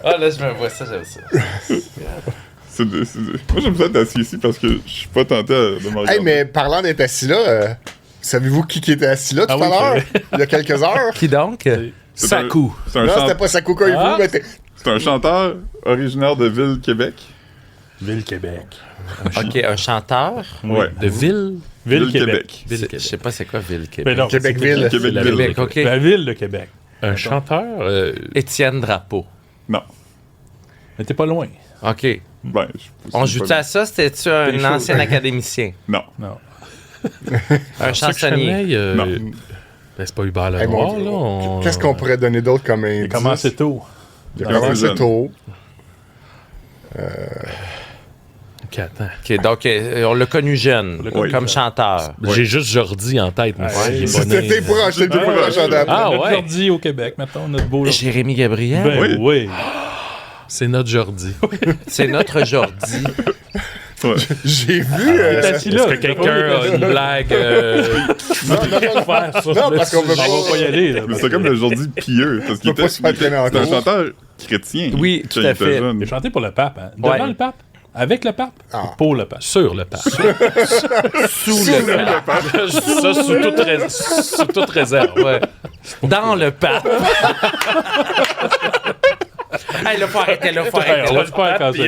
Ah, là, je me vois ça, j'aime ça. Moi, j'aime ça être assis ici parce que je suis pas tenté de me regarder. Hey, mais parlant d'être assis là, savez-vous qui était assis là tout à l'heure? Il y a quelques heures? Qui donc? Sakou. C'est un, Non, c'était pas Sakou Koivu, mais c'est un chanteur originaire de Ville, Québec. Ville Québec. OK, un chanteur Ouais. de Ville. Ville Québec. Je sais pas c'est quoi Ville Québec. Ben non, Québec-Ville. Québec, OK. La ville de Québec. Un chanteur, Étienne Drapeau. Non. Mais t'es pas loin. OK. Ben, On joue-tu à ça? C'était-tu un chaud. ancien académicien? Non. Non. Un chansonnier? Non. Ben, c'est pas Hubert Hey, mon Lenoir, Dieu. là. Qu'est-ce qu'on pourrait donner d'autre comme indice? Il commence tôt. Il a commencé tôt. OK, attends. OK, donc, on l'a connu jeune, connu comme jeune. chanteur. J'ai juste Jordi en tête, moi. Ouais. Il est C'était bonnet. tes proches, c'était tes proches en date. Ah, Notre ouais. Jordi au Québec, mettons, notre beau. Jérémy Gabriel? Ben oui. C'est notre Jordi. C'est notre Jordi. Ouais. J'ai vu... T'es assis là. Est-ce que quelqu'un a une blague? Non, parce qu'on veut On va pas y aller. Là, Mais c'est comme le Jordi pieux. Parce qu'il peut pas se faire traîner en c'était un cours. chanteur chrétien. Oui, quand tout il à était fait. jeune. Il a chanté pour le pape. Hein? Devant Ouais. le pape? Avec le pape? Ah. Ou pour le pape? Sur le pape. Sous le pape. Ça, sous toute réserve. Ouais. Dans le pape. Hey, là, faut arrêter, là, faut arrêter. On va pas quand ça.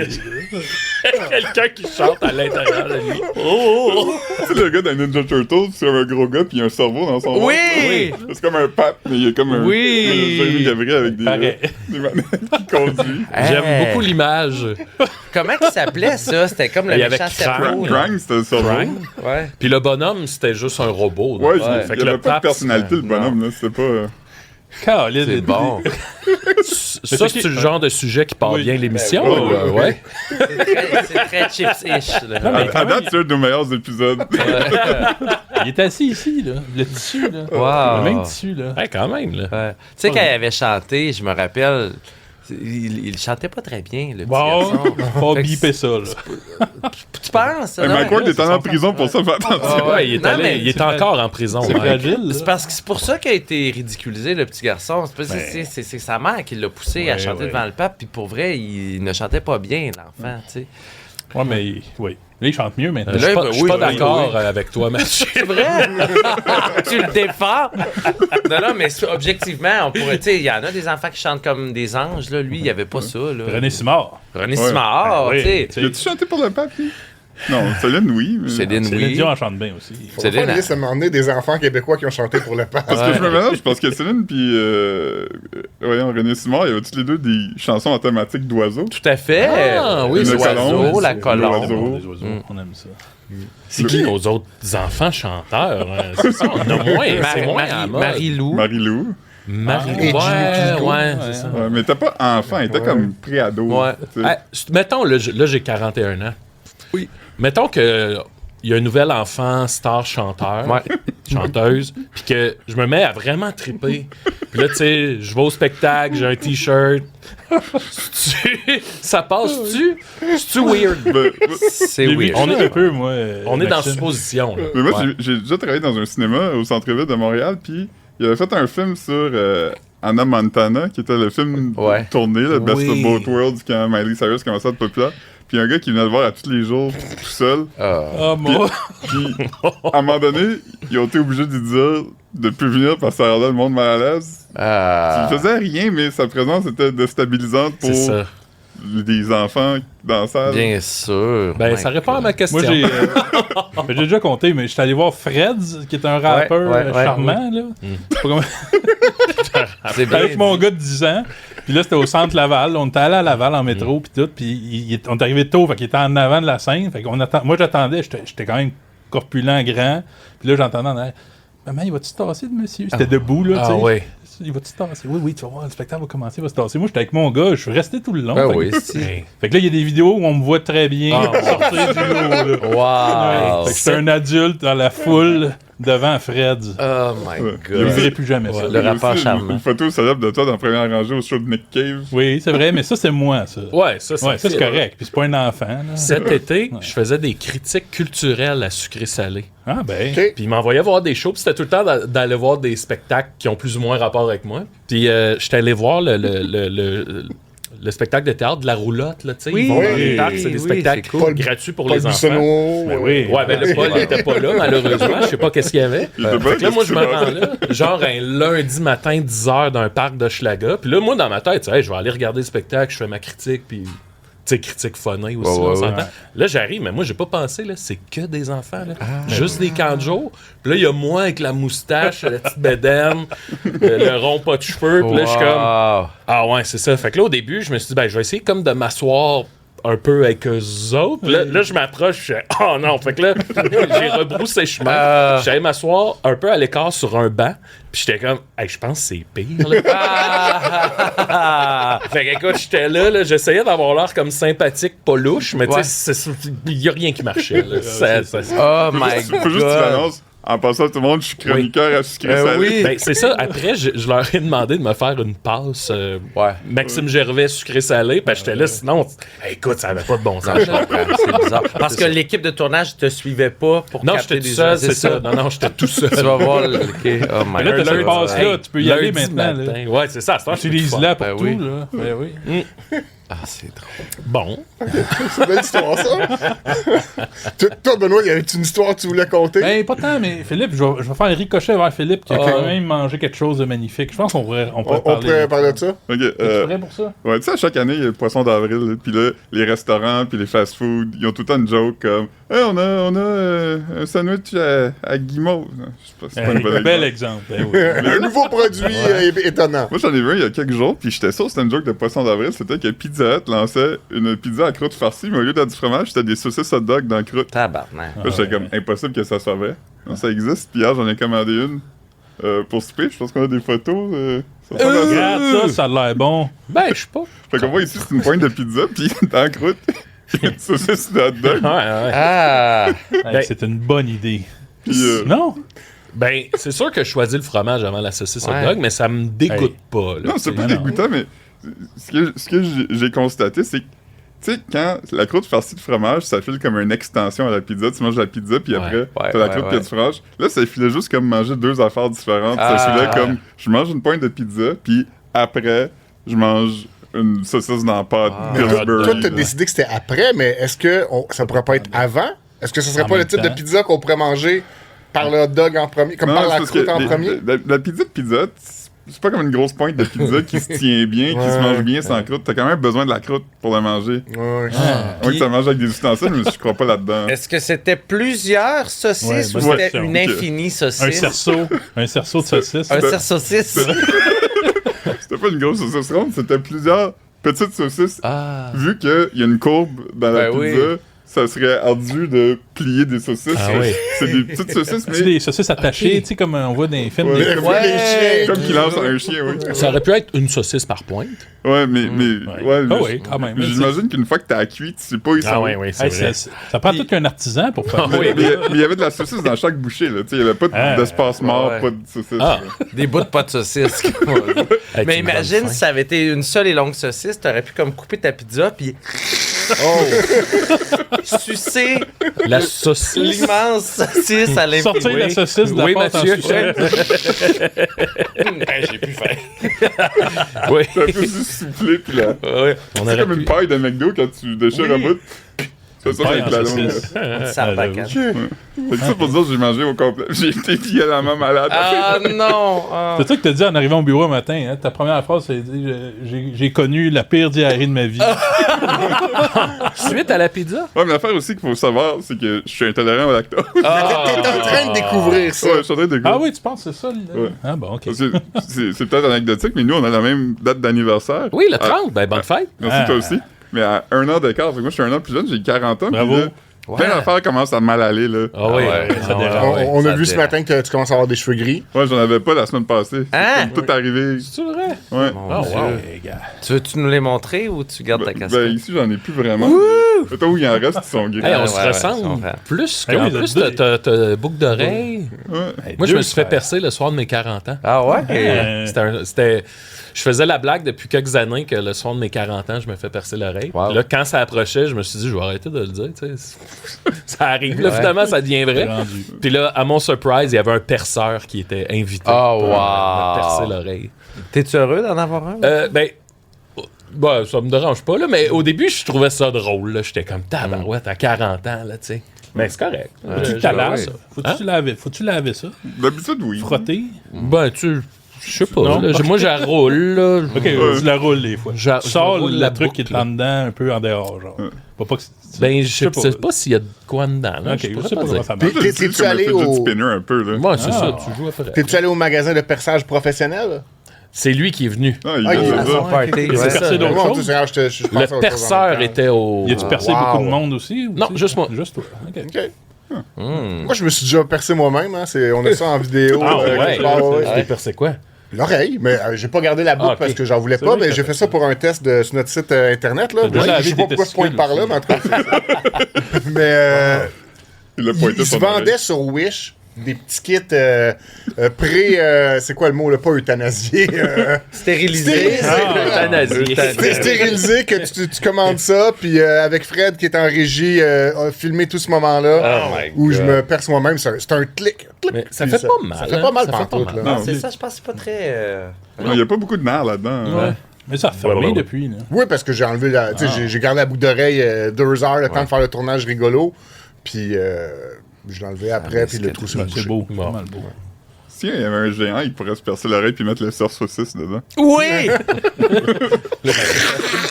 Quelqu'un qui chante à l'intérieur de lui. Tu sais, le gars d'un Ninja Turtles, c'est un gros gars, puis il a un cerveau dans son Oui! ventre. C'est comme un pape, mais il est comme un. Oui! Jérémy Gabriel avec des Pareil. manettes qui conduit. J'aime Hey. beaucoup l'image. Comment il s'appelait, ça? C'était comme le Il y avait méchant Krang. cerveau. là. Krang, c'était le cerveau. Krang. Ouais. Puis le bonhomme, c'était juste un robot. Ouais, Fait il que avait le pas de pape, personnalité, le bonhomme, là. C'était pas. Caliste. C'est bon. ça, c'est le genre de sujet qui part Oui. bien l'émission. Ben, ou, ouais. C'est très chips-ish. là. À date, c'est un de nos meilleurs épisodes. Il est assis ici, là. Le tissu, là. Wow. Le même tissu, là. Ouais, quand même, là. Ouais. Tu sais, quand il avait chanté, je me rappelle, il chantait pas très bien, le petit Bon, garçon. faut Fait que biper ça, là. Tu penses? Hey, non? Mike Ward est en prison pour ça, fais attention. Ouais, il est, Non, allé- mais il est encore en prison. C'est Mike. fragile, là. C'est parce que c'est pour ça qu'il a été ridiculisé, le petit garçon. C'est pas- c'est sa mère qui l'a poussé à Ouais, chanter ouais. devant le pape, puis pour vrai, il ne chantait pas bien, l'enfant, tu sais. Ouais, mais oui. Là, il chante mieux maintenant. Je suis pas, je suis Oui, pas oui, d'accord avec toi, Mathieu. C'est vrai? Tu le défends? Non, mais objectivement, on pourrait, tu sais, il y en a des enfants qui chantent comme des anges, là. Lui, il n'y avait pas ça, là. René Simard. René Ouais. Simard, Oui, tu sais. tu sais. As-tu chanté pour le pape, lui? Non, Céline, oui. Mais... Céline, Céline oui. Dion en chante bien aussi. Faut pas Céline, une liste à m'emmener des enfants québécois qui ont chanté pour le pape. Parce que je me mélange, parce que Céline puis voyons, René Simard, il y avait tous les deux des chansons en thématique d'oiseaux. Tout à fait. Ah, oui, les le oiseaux, colombe, la le colombe. oiseau. Les oiseaux, on aime ça. C'est qui nos autres enfants chanteurs? Hein? C'est ça, on a moins. C'est moins à la mode. Marie-Lou. Marie-Lou. Marie. Et Ouais, Jimmy Pico. ouais, c'est ça. Ouais, mais t'es pas enfant, il était comme pré-ado. Ouais. tu sais. Hey, mettons, là, j'ai 41 ans. Oui. Mettons que il y a un nouvel enfant star chanteur, Ouais. chanteuse, puis que je me mets à vraiment triper. Puis là, tu sais, je vais au spectacle, j'ai un T-shirt. Ça passe-tu? C'est-tu weird? Ben, C'est weird. On est un peu, moi. On est dans Maxime. supposition, là. mais moi, Ouais. j'ai déjà travaillé dans un cinéma au centre-ville de Montréal, puis il avait fait un film sur Anna Montana, qui était le film Ouais. tourné, le Best Oui. of Both Worlds, quand Miley Cyrus commençait à être populaire. Puis un gars qui venait le voir à tous les jours, tout seul. Ah. Ah, moi. Puis, à un moment donné, ils ont été obligés de lui dire de plus venir parce que ça rendait le monde mal à l'aise. Ah. Il faisait rien, mais sa présence était déstabilisante pour C'est ça. des enfants dans la salle. Bien sûr. Ben, My ça répond à God. ma question. Moi, j'ai déjà compté, mais j'étais allé voir Fred, qui est un rappeur ouais, charmant, là. Pas comme- C'est bien. Avec mon gars de 10 ans. Puis là, c'était au centre Laval. On était allé à Laval en métro, puis tout. Puis on est arrivé tôt, fait qu'il était en avant de la scène. Fait qu'on attend... Moi, j'attendais. J'étais quand même corpulent, grand. Puis là, j'entendais en arrière, Maman, il va-tu se tasser, le monsieur? C'était debout, là, tu sais. Ah oui. Il va-tu se tasser? Oui, tu vas voir, le spectacle va commencer, il va se tasser. Moi, j'étais avec mon gars, je suis resté tout le long. Ben fait, oui, que... si. fait que là, il y a des vidéos où on me voit très bien Ah, sortir du lot, là. Wow. Fait que j'étais un adulte dans la foule. devant Fred. Oh my Ouais. Je ne god. verrai plus jamais ça. Le Il y a rapport aussi charmant. Une photo célèbre de toi dans la première rangée au show de Nick Cave. Oui, c'est vrai, mais ça, c'est moi, ça. Ouais, ça, Ouais, ça, c'est correct. Puis c'est pas un enfant, là. Cet été, je faisais des critiques culturelles à sucré-salé. Ah, ben. OK. Puis il m'envoyait voir des shows, puis c'était tout le temps d'aller voir des spectacles qui ont plus ou moins rapport avec moi. Puis j'étais allé voir le spectacle de théâtre de la roulotte, là, tu sais. Oui, Ils vont dans oui, les parcs, c'est des oui, spectacles c'est cool. Paul- gratuits pour Paul les enfants. Bissonnot. Ben oui. Ouais, ben le Paul, il était pas là, malheureusement. Je sais pas qu'est-ce qu'il y avait. Il était pas Fait que là, moi, je me là. rends là, genre un lundi matin, 10h d'un parc d'Hochelaga. Puis là, moi, dans ma tête, tu sais, hey, je vais aller regarder le spectacle, je fais ma critique, puis... Tu sais, critique phonée aussi, Ouais, on ouais, s'entend. ouais. Là, j'arrive, mais moi, j'ai pas pensé, là, c'est que des enfants, là. Juste des camps de jour. Puis là, il y a moi avec la moustache, la petite bédaine, le rond pas de cheveux. Puis là, je suis comme... Wow. Ah ouais, c'est ça. Fait que là, au début, je me suis dit, ben, je vais essayer comme de m'asseoir un peu avec eux autres. Puis là, je m'approche, je fais, oh non. Fait que là, j'ai rebroussé chemin. J'allais m'asseoir un peu à l'écart sur un banc. Puis j'étais comme, hey, je pense que c'est pire, là. Fait que écoute, j'étais là, j'essayais d'avoir l'air comme sympathique, pas louche, mais Ouais. tu sais, il y a rien qui marchait, là. Oh my Faut juste que tu god. l'annonces. En passant à tout le monde, je suis chroniqueur à sucré salé. oui. Ben, c'est ça. Après, je leur ai demandé de me faire une passe Ouais. Maxime Gervais sucré-salé, parce que j'étais là, sinon, écoute, ça avait pas de bon sens. Je comprends, c'est bizarre. Parce que l'équipe de tournage te suivait pas pour Non, capter j'étais tout des seul, gens, c'est ça. Non, j'étais tout seul. Tu vas voir le... OK. Oh my Mais là, god. t'as cette lundi- passe-là, tu peux y aller lundi maintenant, là. matin. Ouais, c'est ça. Utilise-la pour Ben tout, oui. là. Ben oui. Ah, c'est drôle. Bon. C'est une belle histoire, ça. Toi, Benoît, y avait-tu une histoire que tu voulais conter? Ben, pas tant, mais Philippe, je vais faire un ricochet vers Philippe qui a quand même mangé quelque chose de magnifique. Je pense qu'on pourrait On parler. pourrait parler de ça? Ok, Es-tu prêt pour ça? ouais, tu sais, à chaque année, il y a le poisson d'avril, là, puis là, les restaurants, puis les fast-food, ils ont tout le temps une joke comme hey, on a un sandwich à guimauve. Je sais pas, c'est pas une bonne Bel exemple. exemple. Ben oui. Un nouveau produit étonnant. Moi, j'en ai vu un il y a quelques jours, puis j'étais sûr que c'était une joke de poisson d'avril. C'était que Pizza Hut lançait une pizza à croûte farcie, mais au lieu d'avoir du fromage, c'était des saucisses hot dog dans la croûte. Tabarnak. Là, j'étais comme impossible que ça soit vrai. Non, ça existe, puis hier, j'en ai commandé une pour souper. Je pense qu'on a des photos. Ça ressemble à ça. Regarde ça, ça a l'air bon. Ben, je sais pas. Fait qu'on voit ici, c'est une pointe de pizza, puis dans la croûte, il y a une saucisse de hot dog. Ouais. Ah! Hey, c'est une bonne idée. Puis, Non? Ben, c'est sûr que je choisis le fromage avant la saucisse Ouais. hot dog, mais ça me dégoûte pas. Là, non, c'est pas non. dégoûtant, mais ce que j'ai constaté, c'est que, tu sais, quand la croûte farcie de fromage, ça file comme une extension à la pizza. Tu manges la pizza, puis après, ouais, t'as la ouais, croûte ouais. puis y a du fromage. Là, ça filait juste comme manger deux affaires différentes. Ah. Ça filait comme, je mange une pointe de pizza, puis après, je mange une saucisse dans la pâte Pillsbury. Toi, t'as là. décidé que c'était après, mais est-ce que ça pourrait pas être avant? Est-ce que ce serait En pas le même type de temps. pizza qu'on pourrait manger par le hot dog en premier, comme Non, par c'est la parce croûte que en premier? La pizza de Pizza Hut, c'est pas comme une grosse pointe de pizza qui se tient bien, qui se Ouais. mange bien sans croûte. T'as quand même besoin de la croûte pour la manger. Ouais. Moi, que ça mange avec des ustensiles, mais je crois pas là-dedans. Est-ce que c'était plusieurs saucisses Ouais, ou bonne c'était question. une Ok. infinie Un saucisse? cerceau de saucisse. Un cerf-saucisse? C'était pas une grosse saucisse ronde, c'était plusieurs petites saucisses. Ah. Vu qu'il y a une courbe dans la Ben pizza, oui. ça serait ardu de plier des saucisses. Ah oui. C'est des petites saucisses, Tu sais, mais des saucisses attachées, tu sais, comme on voit dans les films. Ouais. des- Ouais, les chiens. comme qu'il lance un chien, oui. Ça aurait pu être une saucisse par pointe. Ouais, mais Ah mais oui, quand même. j'imagine qu'une fois que t'as cuit, tu sais pas où ils sont. oui, c'est Hey, vrai. ça prend tout qu'un artisan pour faire ça. Mais il y avait de la saucisse dans chaque bouchée, là. Tu sais, il y avait pas Ah. d'espace mort, Ouais. pas de saucisse. Ah. là. Des bouts de pas de saucisse. Hey, Mais tu me imagine donnes si faim. ça avait été une seule et longue saucisse, t'aurais pu comme couper ta pizza puis sucer La saucisse. l'immense saucisse à l'infini. Sortir la saucisse de la Oui, pâte en Mathieu. sucette. J'ai plus faim. Oui. T'as un peu juste soufflé, puis là. Ouais. On C'est aurait comme pu. une paille de McDo quand tu déchires un bout. C'est ça Paille avec en la longue. saucisse. Ça Ah, bacane. Fait que ça pour dire que j'ai mangé au complet. J'ai été violemment malade. Ah non! Ah. C'est ça que t'as dit en arrivant au bureau un matin. Hein? Ta première phrase, c'est j'ai connu la pire diarrhée de ma vie. Suite à la pizza. Ouais, mais l'affaire aussi qu'il faut savoir, c'est que je suis intolérant au lactose. T'es en train de découvrir ça. Ouais, je suis en train de Ah oui, tu penses que c'est ça? Ouais. Ah bon, ok. C'est peut-être anecdotique, mais nous, on a la même date d'anniversaire. Oui, le 30. Ben, bonne fête. Merci, toi aussi. Mais à 1 an d'écart. Fait que moi, je suis un an plus jeune, j'ai 40 ans. Bravo. puis là, plein d'affaires commencent à mal aller, là. Ah oui, ouais, ça ah ouais. dérange. On a ça vu ce dérange. matin que tu commences à avoir des cheveux gris. Ouais, j'en avais pas la semaine passée. Hein? C'est tout arrivé. C'est vrai? Ouais. Mon Oh, Dieu. wow. Les gars. Tu veux-tu nous les montrer ou tu gardes ta Ben, casquette? ici, j'en ai plus vraiment. Toi, où il en reste qui sont gays. Hey, on Ouais, se ouais, ressemble ouais, plus. Ah oui, En vous plus, êtes deux. t'as boucle d'oreille. Ouais. Moi, je me suis fait percer le soir de mes 40 ans. Ah ouais? C'était je faisais la blague depuis quelques années que le soir de mes 40 ans, je me fais percer l'oreille. Wow. Puis là, quand ça approchait, je me suis dit, je vais arrêter de le dire. Tu sais. Ça arrive. Là, finalement, ça devient vrai. Rendu. Puis là, à mon surprise, il y avait un perceur qui était invité Oh, pour wow. me percer l'oreille. T'es-tu heureux d'en avoir un? Ben, ça me dérange pas, là, mais au début, je trouvais ça drôle. Là. J'étais comme, tabarouette, à 40 ans, là, tu sais. Mais c'est correct. Faut-tu que J'adore tu laves ça. ça? Faut-tu laver ça? D'habitude, oui. Frotter? Ben, je sais pas. Non. Là. Moi, je la roule, là. Ok, tu la roules des fois. Je Tu sors roule le la truc qui est boucle, là. en dedans, un peu en dehors, genre. Pas que Ben, je sais pas s'il y a de quoi dedans. Là. Ok, je sais pas pourrais comment dire. ça marche. Puis- C'est T'es-tu comme un allé fidget au- spinner un peu, là. Moi, c'est Ah. ça, tu joues après. T'es-tu allé au magasin de perçage professionnel? C'est lui qui est venu. Ah, il Ah, il fait est ça. Son party, C'est ouais. percé d'autres Mon choses? Dieu, Seigneur, je pense à autre chose en Le même perceur temps. était au. Y a-tu percé Wow. beaucoup de monde aussi? ou Non, c'est- juste moi. Juste toi. Ok. OK. Moi, je me suis déjà percé moi-même. Hein. On a ça en vidéo. Ah, ouais. quelque part, ouais. Tu t'es percé quoi? L'oreille, mais j'ai pas gardé la boucle Ah, ok. parce que j'en voulais C'est pas, vrai mais que j'ai t'as fait ça pour un test sur notre site internet. Là. T'as déjà Ouais, lavé je sais tes pas pourquoi je pointe par là, testicules mais en tout cas, c'est ça. Mais Il a pointé ils se son oreille. vendaient sur Wish des petits kits c'est quoi le mot, là? Pas euthanasié. Stérilisé. Euthanasié. C'était stérilisé que tu commandes ça, puis avec Fred qui est en régie, a filmé tout ce moment-là Oh my où je God. me perce moi-même. C'est un clic. Mais ça Puis fait pas mal. Ça fait pas hein. mal Ça fait pantoute, pas là. mal. Non, C'est ça, je pense que c'est pas très... Non, il y a pas beaucoup de nerfs là-dedans. Ouais. Mais ça fait bien depuis. Là. Oui, parce que j'ai enlevé la. Tu sais, j'ai gardé la boucle d'oreille 2 heures, le temps de faire le tournage rigolo. Puis je l'ai enlevé après, puis le trou sur le C'est boucher. beau. Bon. Pas mal beau. Si il y avait un géant, il pourrait se percer l'oreille puis mettre le cerf saucisse dedans. Oui!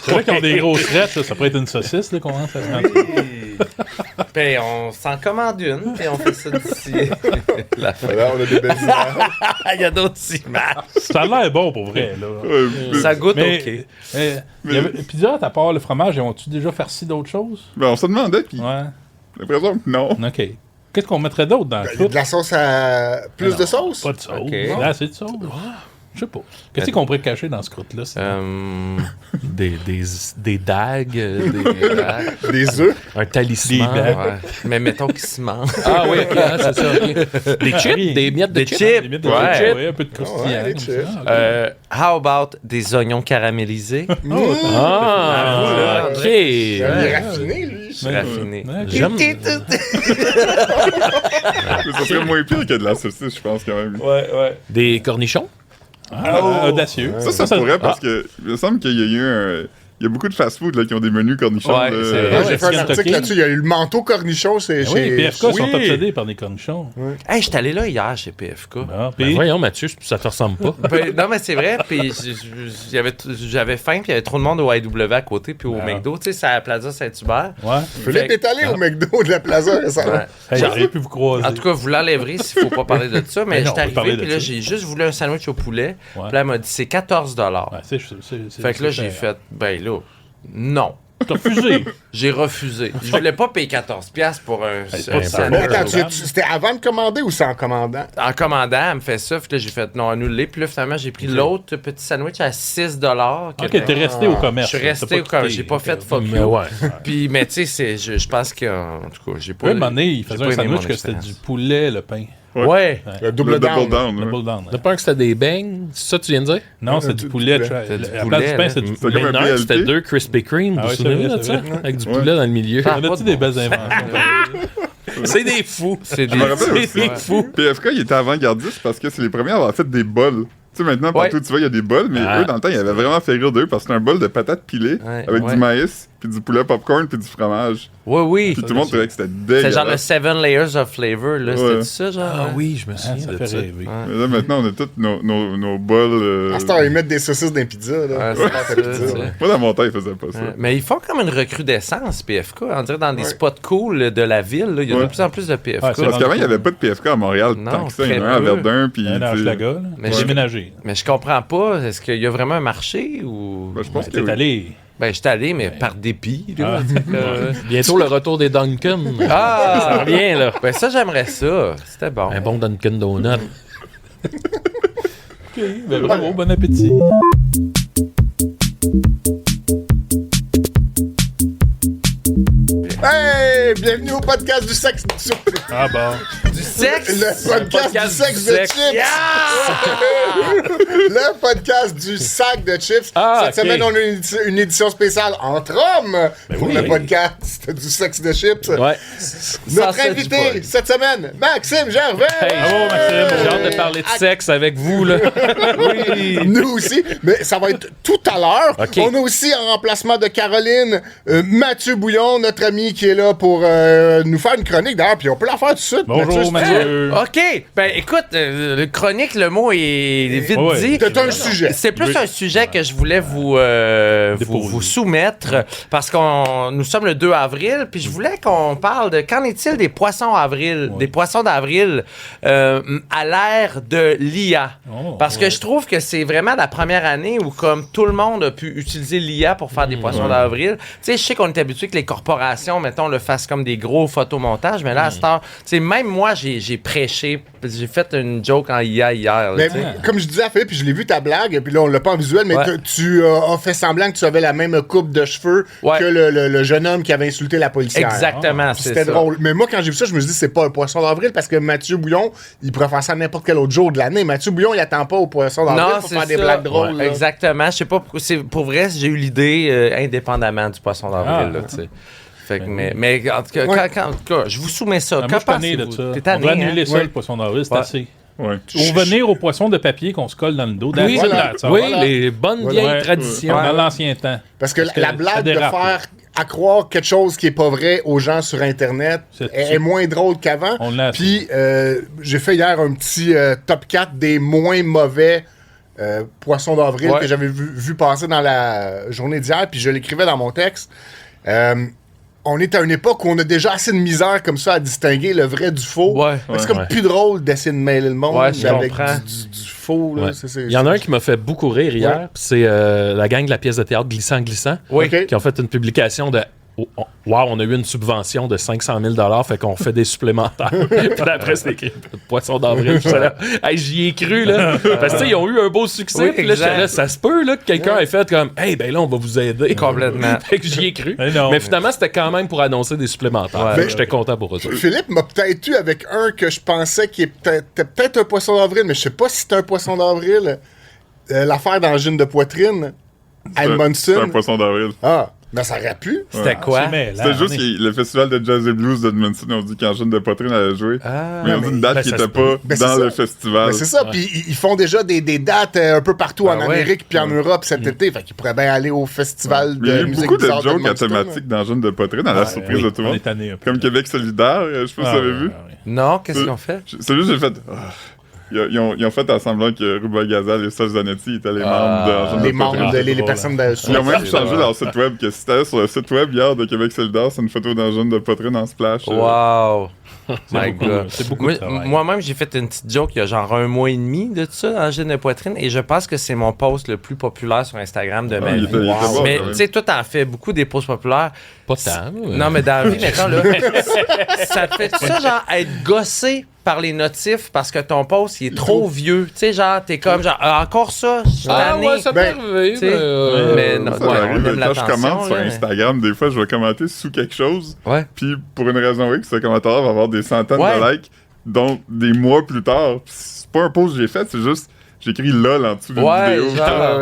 C'est vrai qu'ils ont des grosses frettes, ça pourrait être une saucisse là, qu'on rentre à se rendre. Ben, on s'en commande une, puis on fait ça d'ici la fin. Voilà, on a des belles images. Il y a d'autres images. Ça a l'air bon pour vrai. Là. Ça goûte Mais, OK. il y avait- pizza, à part le fromage, ils ont-tu déjà farci d'autres choses? Ben, on se demandait, puis Ouais. j'ai l'impression que non. OK. Qu'est-ce qu'on mettrait d'autre dans le Il y a croûte? de la sauce à. Plus de sauce? Pas de sauce. OK. Là, c'est de sauce. Je sais pas. Qu'est-ce qu'on pourrait cacher dans ce croûte-là? c'est- Des dagues, Des œufs? un talisman. Des dagues. Ouais. Mais mettons qu'il se mange. Ah oui, ok, hein, c'est ça. ok. Des chips, des miettes de Des chips. chips. Des miettes de Ouais. chips, ouais, un peu de croustillant. Ouais, des comme chips. ça. OK. How about des oignons caramélisés? Ah, ok. Il est raffiné, lui. Je suis raffiné. Ouais, ok. J'aime. Mais ça serait moins pire que de la saucisse, je pense, quand même. Des cornichons. Audacieux. Ça pourrait, parce que il me semble qu'il y a eu un... Il y a beaucoup de fast-food là, qui ont des menus cornichons. Ouais, là. c'est vrai. Moi, j'ai fait un Kentucky. article là-dessus. Il y a eu le manteau cornichon, c'est Ah oui, chez. PFK sont Oui. obsédés par des cornichons. Hey, j'étais allé là hier chez PFK. Ah, Ben puis- voyons, Mathieu, ça te ressemble pas. Ben, non, mais c'est vrai. Puis j'avais faim, puis il y avait trop de monde au IW à côté, puis au Ah. McDo. Tu sais, c'est à la Plaza Saint-Hubert. Ouais. Philippe est allé au McDo de la Plaza récemment. Ouais. Hey, j'aurais pu vous croiser. En tout cas, vous l'enlèverez s'il faut pas parler de ça. Mais Ben non, j'étais on peut parler arrivé, de puis là, ça. j'ai juste voulu un sandwich au poulet. Ouais. Puis là, elle m'a dit, c'est 14 $. Ouais, c'est- Fait que là, c'est- j'ai fait, ben là, non. T'as refusé. J'ai refusé. Je voulais pas payer 14$ pour un pas de sandwich. salaire. Mais attends, c'était avant de commander ou c'est en commandant? En commandant, elle me fait ça. Puis là, j'ai fait non, annulé. Puis là, finalement, j'ai pris l'autre petit sandwich à 6 $. Ok, t'es resté au commerce. Je suis là, resté t'as au pas commerce. quitté. J'ai pas fait fuck Mais you. ouais. Puis, mais tu sais, je pense qu'en tout cas, j'ai pas. Oui, à un moment donné, il j'ai faisait pas un aimé sandwich mon que c'était du expérience. poulet, le pain. Ouais. Le double down. down. Le ouais. bull down. T'as peur que c'était des beignes? C'est ça que tu viens de dire? Non, c'est du poulet. C'est du À la poulet, place du pain, là. c'est du C'est poulet. comme un Non, PLT. c'était 2 Krispy Kreme. Ah Vous ouais, vous souvenez c'est de vrai, ça? c'est vrai. Avec du Ouais. poulet dans le milieu. Ah, On a-tu des belles inventions? C'est des fous. C'est Je me rappelle des aussi, ouais. fou. PFK, il était avant-gardiste parce que c'est les premiers à avoir fait des bols. Tu sais, maintenant, partout Ouais. où tu vas, il y a des bols, mais Ah. eux, dans le temps, ils avaient vraiment fait rire d'eux parce que c'était un bol de patates pilées Ouais, avec ouais. du maïs, puis du poulet popcorn, puis du fromage. Oui, oui. Puis tout le monde trouvait que c'était C'est genre le dégueulasse. 7 layers of flavor, là. Ouais. C'était ça, genre? Ah oui, je me Ah, souviens ça de fait ça. rêver. Mais là, maintenant, on a tous nos bols. À ce temps, ils mettent des saucisses dans les pizzas. Là. Ouais, C'est c'est pas ça, ta pizza, c'est- là. Moi, dans mon temps, ils faisaient pas ça. Ouais. Mais ils font comme une recrudescence, PFK. On dirait dans des spots cool de la ville. Là. Il y a de Ouais. plus en plus de PFK. Ouais, c'est Parce qu'avant, il n'y avait pas de PFK à Montréal Non, tant que ça. Il y en très a un à peu. Verdun, puis. Il y a un tu sais, Hochelaga, là. Mais J'ai je- déménagé. Mais je comprends pas. Est-ce qu'il y a vraiment un marché ou. ben, je pense que T'es oui. allé. Ben, je suis allé, mais par dépit. Là. Bientôt le retour des Dunkin'. Ça Ah! revient, là. Ben, ça, j'aimerais ça. C'était bon. Un bon Dunkin' Donut. OK, ben bravo, bon appétit. Bienvenue au podcast du sexe. Ah bon. Du sexe! Le podcast du sexe de sexe. chips. Le podcast du sac de chips. Ah, Cette ok. semaine, on a une édition spéciale entre hommes pour oui. le podcast du sexe de chips. Ouais. Notre Ça, invité du cette semaine, Maxime Gervais. Hey, Bravo, Maxime. j'ai hâte de parler de sexe avec vous, là. Nous aussi, mais ça va être tout à l'heure. Ok. On a aussi en remplacement de Caroline, Mathieu Bouillon, notre ami qui est là pour nous faire une chronique d'ailleurs, puis on peut la faire tout de suite. Bonjour, Mathieu. OK. Ben, écoute, le chronique, le mot est vite Ouais. dit. T'as un sujet. C'est plus un sujet que je voulais vous soumettre parce qu'on nous sommes le 2 avril, puis je voulais qu'on parle de qu'en est-il des poissons avril, des poissons d'avril à l'ère de l'IA. Oh, Parce que je trouve que c'est vraiment la première année où comme tout le monde a pu utiliser l'IA pour faire des poissons d'avril. Tu sais, je sais qu'on est habitué que les corporations, mettons, le fassent comme des gros photomontages, mais là, à cette heure, tu sais, même moi, j'ai prêché, j'ai fait une joke en IA hier. là, Mais tu sais. comme je disais à Philippe, puis je l'ai vu ta blague, puis là on l'a pas en visuel, mais Ouais. tu as fait semblant que tu avais la même coupe de cheveux Ouais. que le jeune homme qui avait insulté la policière. Exactement, Puis c'est C'était ça. drôle. Mais moi, quand j'ai vu ça, je me suis dit, c'est pas un poisson d'avril parce que Mathieu Bouillon, il pourrait faire ça n'importe quel autre jour de l'année. Mathieu Bouillon, il attend pas au poisson d'avril Non, pour c'est faire des ça. blagues drôles. Ouais, là. exactement. Je sais pas pourquoi. Pour vrai, j'ai eu l'idée indépendamment du poisson d'avril. Ah. là, tu sais. Fait que, mais en tout cas, Ouais. en tout cas, je vous soumets ça. Ah, Que moi, je suis tanné de pensez-vous? ça. T'es On tanné, va hein? annuler ça, Ouais. le poisson d'avril, c'est Ouais. assez. Ouais. Ou venir au poisson de papier qu'on se colle dans le dos. That's it, Voilà. that's all. Oui, Voilà. les bonnes Voilà. vieilles Ouais. traditions. Dans l'ancien temps. Parce que que la ça blague de dérape, faire à croire quelque chose qui est pas vrai aux gens sur Internet C'est- est moins drôle qu'avant. On l'a Puis j'ai fait hier un petit top 4 des moins mauvais poissons d'avril Ouais. que j'avais vu passer dans la journée d'hier, puis je l'écrivais dans mon texte. On est à une époque où on a déjà assez de misère comme ça à distinguer le vrai du faux. Ouais. Fait que c'est comme Ouais. plus drôle d'essayer de mêler le monde Ouais, je avec comprends. du faux. Là. Ouais. Il y en a un qui m'a fait beaucoup rire hier, Ouais. puis c'est la gang de la pièce de théâtre Glissant Glissant, Oui. Ok. qui ont fait une publication de wow, on a eu une subvention de 500 000 fait qu'on fait des supplémentaires. Puis après, c'est écrit Poisson d'avril. J'étais là, hey, j'y ai cru, là. Parce que, tu sais, ils ont eu un beau succès. Oui, Puis là, exact. j'étais là, ça se peut, là, que quelqu'un ait fait comme, hey, ben là, on va vous aider. Complètement. Fait que j'y ai cru. Mais non. Mais finalement, c'était quand même pour annoncer des supplémentaires. Ouais. Fait que j'étais content pour eux. Philippe m'a peut-être eu avec un que je pensais qui est peut-être un poisson d'avril, mais je sais pas si c'est un poisson d'avril. L'affaire d'angine de poitrine à C'est un Edmondson. poisson d'avril. Ah, ben ça aurait pu. C'était quoi? C'est mêlant, C'était juste on est- que le festival de jazz et blues d'Edmonton, ils ont dit qu'Angèle de Poitrine allait jouer. Ah, mais ils ont dit une date ben, qui ça n'était se peut. pas Ben, c'est dans ça. le festival. Ben, c'est ça, puis ils font déjà des dates un peu partout en Ben ouais. Amérique puis en Europe cet été. Fait qu'ils pourraient bien aller au festival Mais il y a de eu musique beaucoup de bizarre jokes à d'Edmundston, thématique d'Angèle de Poitrine, à la surprise de tout le On monde. est tanné un peu. Comme Québec solidaire, je sais pas si vous avez vu. non, qu'est-ce qu'ils ont fait? C'est juste j'ai fait. Ils ont fait à semblant que Ruba Gazal et Sol Zanetti étaient les membres d'Angèle Les de membres, Poitrine. les personnes de Ils ont même c'est changé drôle. leur site web, que si t'allais sur le site web hier de Québec solidaire, c'est une photo d'Angèle de Poitrine en splash. Wow! My beaucoup, God. c'est beaucoup Moi- de travail. Moi-même, j'ai fait une petite joke il y a genre 1 mois et demi de tout ça, angine de poitrine, et je pense que c'est mon post le plus populaire sur Instagram de ma il vie. était bon, Mais quand même. tu sais, toi, t'en fais beaucoup des posts populaires. Pas tant. Non, mais dans la vie, mettons, là, ça te fait ça, genre, être gossé par les notifs parce que ton post, il est trop vieux. Tu sais, genre, t'es comme, genre, encore ça, je suis Ah tanné. ouais, ça peut Ben, arriver. tu sais, mais non, Ça ouais, m'arrive, on aime quand je l'attention, commente sur là. Instagram, des fois, je vais commenter sous quelque chose, Ouais. puis pour une raison X, ce commentaire va avoir des centaines Ouais. de likes, dont des mois plus tard. Puis c'est pas un post que j'ai fait, c'est juste, j'écris LOL en dessous d'une Ouais, vidéo. genre,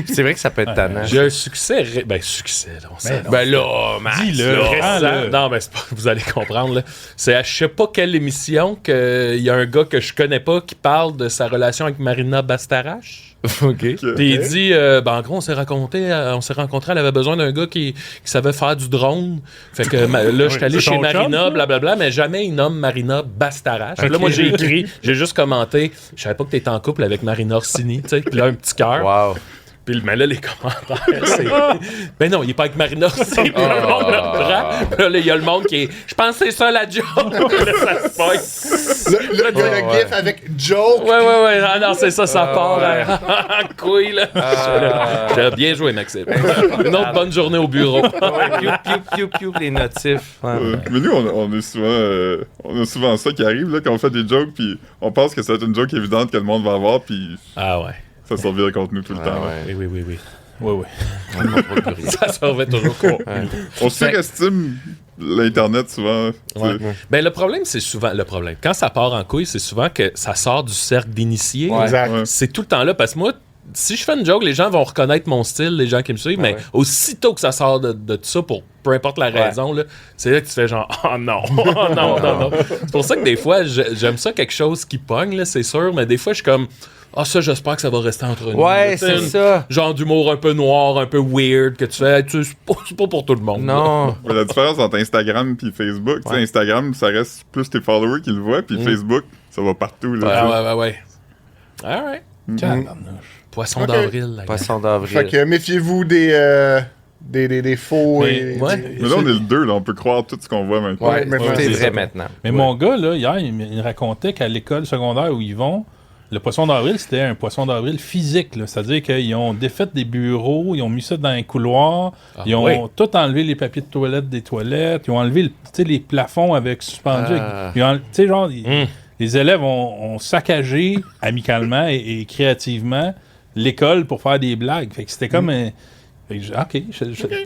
c'est vrai que ça peut être tannant. J'ai un succès. Ben, succès, là, on sait. Ben là, Max, Dis-le. là. Ah, Non, mais c'est pas, vous allez comprendre. Là. C'est à je sais pas quelle émission qu'il y a un gars que je connais pas qui parle de sa relation avec Marina Bastarache. OK. Puis il dit, ben en gros, on s'est rencontrés, elle avait besoin d'un gars qui savait faire du drone. Fait que là, je suis allé c'est chez ton chum, Marina, ça? blablabla, mais jamais il nomme Marina Bastarache. Là, Ok. moi, j'ai écrit, j'ai juste commenté, je savais pas que t'étais en couple avec Marina Orsini, tu sais. Puis là, un petit cœur. Wow. Puis mais là, les commentaires, c'est... Ben non, il est pas avec Marina Orsini. Puis le monde le prend. Puis là, il y a le monde qui est... Je pense que c'est ça, la joke. Là, ça se pointe. Le gif avec joke. Ouais. Ah non, c'est ça, ça part en couille, là. J'ai bien joué, Maxime. Une autre bonne journée au bureau. Piou, les notifs. Ouais. Mais nous, on est souvent, on a souvent ça qui arrive, là, quand on fait des jokes, puis on pense que c'est une joke évidente que le monde va avoir, puis Ah ouais. ça se revient contre nous tout le temps. là. Oui. Oui, oui. Ça servait toujours quoi. On surestime l'Internet, souvent. Ouais. Ben, le problème, c'est souvent... Le problème, quand ça part en couille, c'est souvent que ça sort du cercle d'initiés. Ouais. Exact. Ouais. C'est tout le temps là, parce que moi, si je fais une joke, les gens vont reconnaître mon style, les gens qui me suivent, mais aussitôt que ça sort de ça, pour peu importe la raison, là, c'est là que tu fais genre « Oh non, oh non. » C'est pour ça que des fois, j'aime ça quelque chose qui pogne, là, c'est sûr, mais des fois, je suis comme « Ah, ça, j'espère que ça va rester entre nous. » Ouais, c'est ça. Genre d'humour un peu noir, un peu weird, que tu fais, c'est pas pour tout le monde. Non. Mais la différence entre Instagram et Facebook, tu sais, Instagram, ça reste plus tes followers qui le voient, puis Facebook, ça va partout. Là, Ouais. All right. Poisson Ok. d'avril. la Poisson Fait d'avril. que méfiez-vous des faux Mais, et... ouais. Mais là, on est le 2, là, on peut croire tout ce qu'on voit maintenant. Ouais, maintenant, C'est c'est vrai ça. maintenant. Mais mon gars, là, hier, il racontait qu'à l'école secondaire où ils vont, le poisson d'avril, c'était un poisson d'avril physique. Là. C'est-à-dire qu'ils ont défait des bureaux, ils ont mis ça dans un couloir, ils ont oui. tout enlevé les papiers de toilette des toilettes, ils ont enlevé les plafonds avec suspendus. Ils ont, tu sais, genre, les élèves ont saccagé amicalement et créativement l'école pour faire des blagues. Fait que c'était comme un... Fait que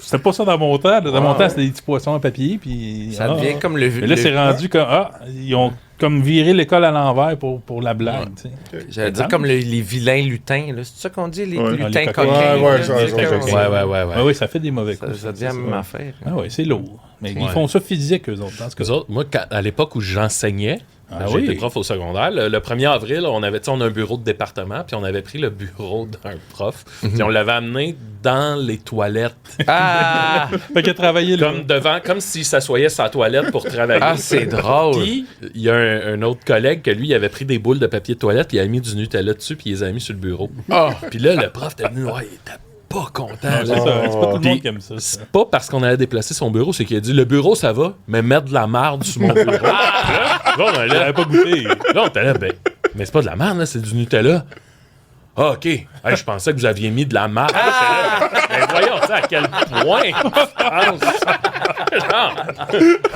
c'était pas ça dans mon temps. Dans mon temps, c'était des petits poissons en papier. Puis, Ça devient comme le... mais là, c'est rendu comme... ils ont comme viré l'école à l'envers pour la blague. tu sais. J'allais dire comme les vilains lutins. Là. C'est ça qu'on dit, les Ouais. lutins Les coquins? coquins. Ouais, là, ça, c'est ça, comme- ça, Ouais. Ah oui, ça fait des mauvais coups. Ça devient la même affaire. Ah oui, c'est lourd. Mais ils font ça physique, eux autres. Dans ce Eux cas. autres, moi, à l'époque où j'enseignais, Ah j'ai oui. été prof au secondaire, le 1er avril, on a un bureau de département, puis on avait pris le bureau d'un prof, puis on l'avait amené dans les toilettes, Ah! Fait qu'il a travaillé là. comme devant, comme s'il s'assoyait sur la toilette pour travailler. Ah, c'est drôle. Puis, il y a un autre collègue que lui, il avait pris des boules de papier de toilette, puis il a mis du Nutella dessus, puis il les a mis sur le bureau. Puis là, le prof était venu, il était pas content. C'est là. ça, c'est pas tout le Puis, monde qui aime ça. C'est pas parce qu'on allait déplacer son bureau, c'est qu'il a dit le bureau ça va, mais mettre de la marde sur mon bureau. Bon, ben Il là, n'avait pas goûté. là, on était là, ben, mais c'est pas de la marde, là, c'est du Nutella. Ah, ok. Hey, je pensais que vous aviez mis de la marde. Ben, voyons, tu sais, à quel point.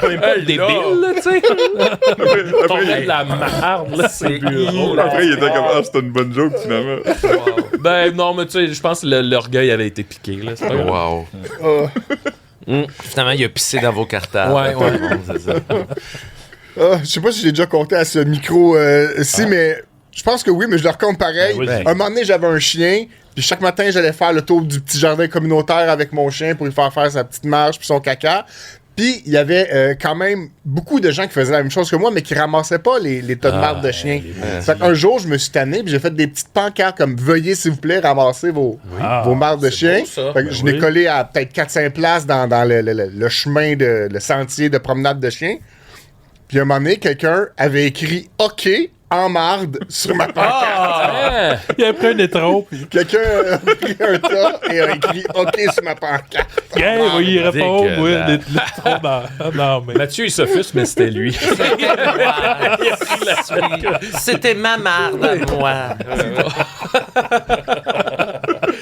On est pas débile, là, tu sais. On met de la marde, là, sur le bureau. là. Après, il était comme, ah, c'était une bonne joke, finalement. Ben, non, mais tu sais, je pense que l'orgueil avait été piqué, là. C'est pas grave. Wow. Finalement, il a pissé dans vos cartables. Ouais. C'est ça. Je sais pas si j'ai déjà compté à ce micro-ci, mais je pense que oui, mais je le raconte pareil. Ben oui. Un moment donné, j'avais un chien, puis chaque matin, j'allais faire le tour du petit jardin communautaire avec mon chien pour lui faire sa petite marche puis son caca. Puis il y avait quand même beaucoup de gens qui faisaient la même chose que moi, mais qui ramassaient pas les tas de marde de chiens. Fait qu'un jour, je me suis tanné, puis j'ai fait des petites pancartes comme « Veuillez, s'il vous plaît, ramasser vos mardes de chiens beau, ça. Fait que je l'ai collé à peut-être 4-5 places dans le chemin, le sentier de promenade de chiens. Puis à un moment donné, quelqu'un avait écrit « OK » en marde sur ma pancarte. Ah! Il a pris un étron, puis Quelqu'un a pris un tas et a écrit « OK » sur ma pancarte. yeah, il va y répondre. Oui, dégueulasse. l'étron dans mais Mathieu, il s'offusque, mais c'était lui. C'était ma marde à moi.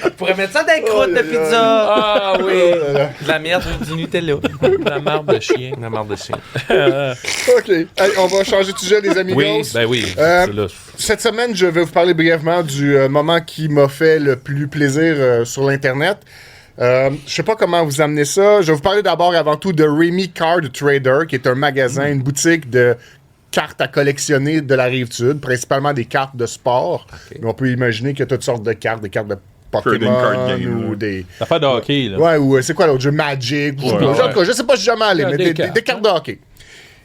Je pourrais mettre ça dans les croûtes de pizza. Ah oui! De la merde ou du Nutella. La marde de chien. La marde de chien. OK. Allez, on va changer de sujet, les amigos. Oui, ben oui. Euh, c'est là. Cette semaine, je vais vous parler brièvement du moment qui m'a fait le plus plaisir sur l'Internet. Je sais pas comment vous amener ça. Je vais vous parler d'abord et avant tout de Remy Card Trader, qui est un magasin, une boutique de cartes à collectionner de la Rive-Sud, principalement des cartes de sport. Mais on peut imaginer qu'il y a toutes sortes de cartes, des cartes de Trading card Pokémon game, ou là. des... l'affaire de hockey, là. Ouais, ou c'est quoi l'autre jeu? Magic, ou Ouais. en tout cas, je sais pas, je suis jamais allé, Ouais, mais des des cartes de hockey.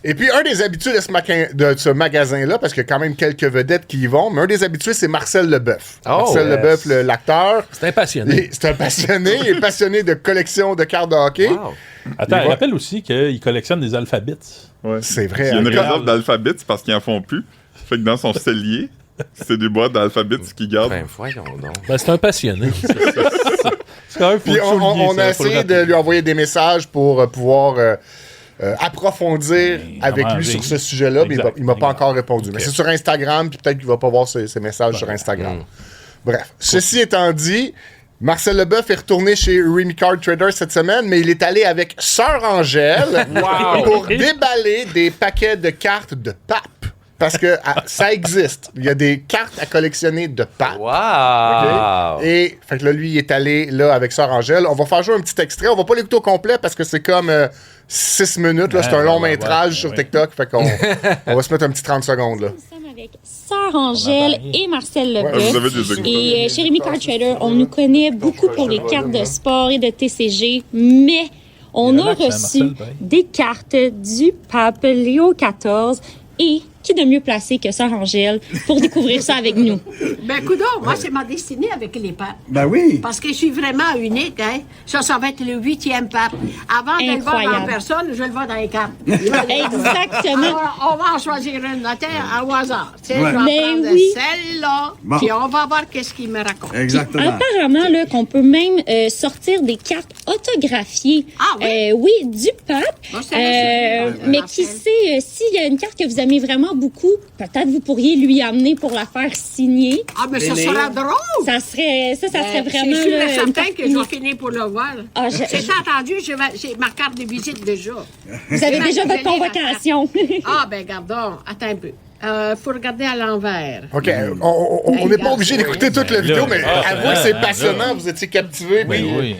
Et puis, un des habitués de ce magasin-là, parce qu'il y a quand même quelques vedettes qui y vont, mais un des habitués, c'est Marcel Leboeuf. Oh, Marcel yes. Leboeuf, l'acteur. C'est un passionné. C'est un passionné, il est passionné de collection de cartes de hockey. Wow. Attends, Il va- rappelle aussi qu'il collectionne des alphabets. Ouais. C'est vrai. Il y a une hein. réserve d'alphabet c'est parce qu'ils en font plus. Fait que dans son cellier, c'est des boîtes d'alphabet qu'il garde. Ben, voyons donc. Ben, c'est un passionné. C'est quand même Puis on a essayé de lui envoyer des messages pour pouvoir approfondir avec comment lui dire. sur ce sujet-là, mais Exact. il m'a pas encore répondu. Mais c'est sur Instagram, puis peut-être qu'il va pas voir ses messages sur Instagram. Bref, ceci étant dit, Marcel Leboeuf est retourné chez Remy Card Trader cette semaine, mais il est allé avec Sœur Angèle pour déballer des paquets de cartes de pape. parce que ça existe. Il y a des cartes à collectionner de pape. Wow! OK? Et fait que là, lui, il est allé là avec Sœur Angèle. On va faire jouer un petit extrait. On va pas l'écouter au complet parce que c'est comme 6 minutes. Là, c'est un long métrage sur TikTok. Fait qu'on on va se mettre un petit 30 secondes. Là. Nous sommes avec Sœur Angèle et Marcel Ah, vous avez Leboeuf. des écouteurs. Et chez Rémi Card Trader, on nous connaît beaucoup pour les cartes de sport et de TCG, mais on a Relax, hein, reçu Marcel, pareil. des cartes du pape Léo XIV et qui de mieux placé que Sœur Angèle pour découvrir ça avec nous? Ben, coudonc, moi, c'est ma destinée avec les papes. Ben oui. Parce que je suis vraiment unique, hein. Ça va être le 8e pape. Avant de le voir en Incroyable. personne, je le vois dans les cartes. Exactement. Alors, on va en choisir une notaire au hasard. Tu sais, Ouais. je vais Ben prendre oui. celle-là, Bon. puis on va voir qu'est-ce qu'il me raconte. Exactement. Apparemment, là, qu'on peut même sortir des cartes autographiées. Ah oui? Oui, du pape. Moi, je savais ça. Mais qui sait, s'il y a une carte que vous aimez vraiment beaucoup, peut-être vous pourriez lui amener pour la faire signer. Ah, mais ça sera drôle! Ça serait vraiment C'est sûr là, et une certain carte que je vais unique. finir pour le voir. Ah, C'est entendu, j'ai ma carte de visite déjà. Vous avez déjà votre Je l'ai, convocation. Ah, ben, gardons. Attends un peu. Faut regarder à l'envers. OK, on n'est pas obligé d'écouter toute la vidéo, mais avouez que c'est passionnant. Vous étiez captivés. Ben puis,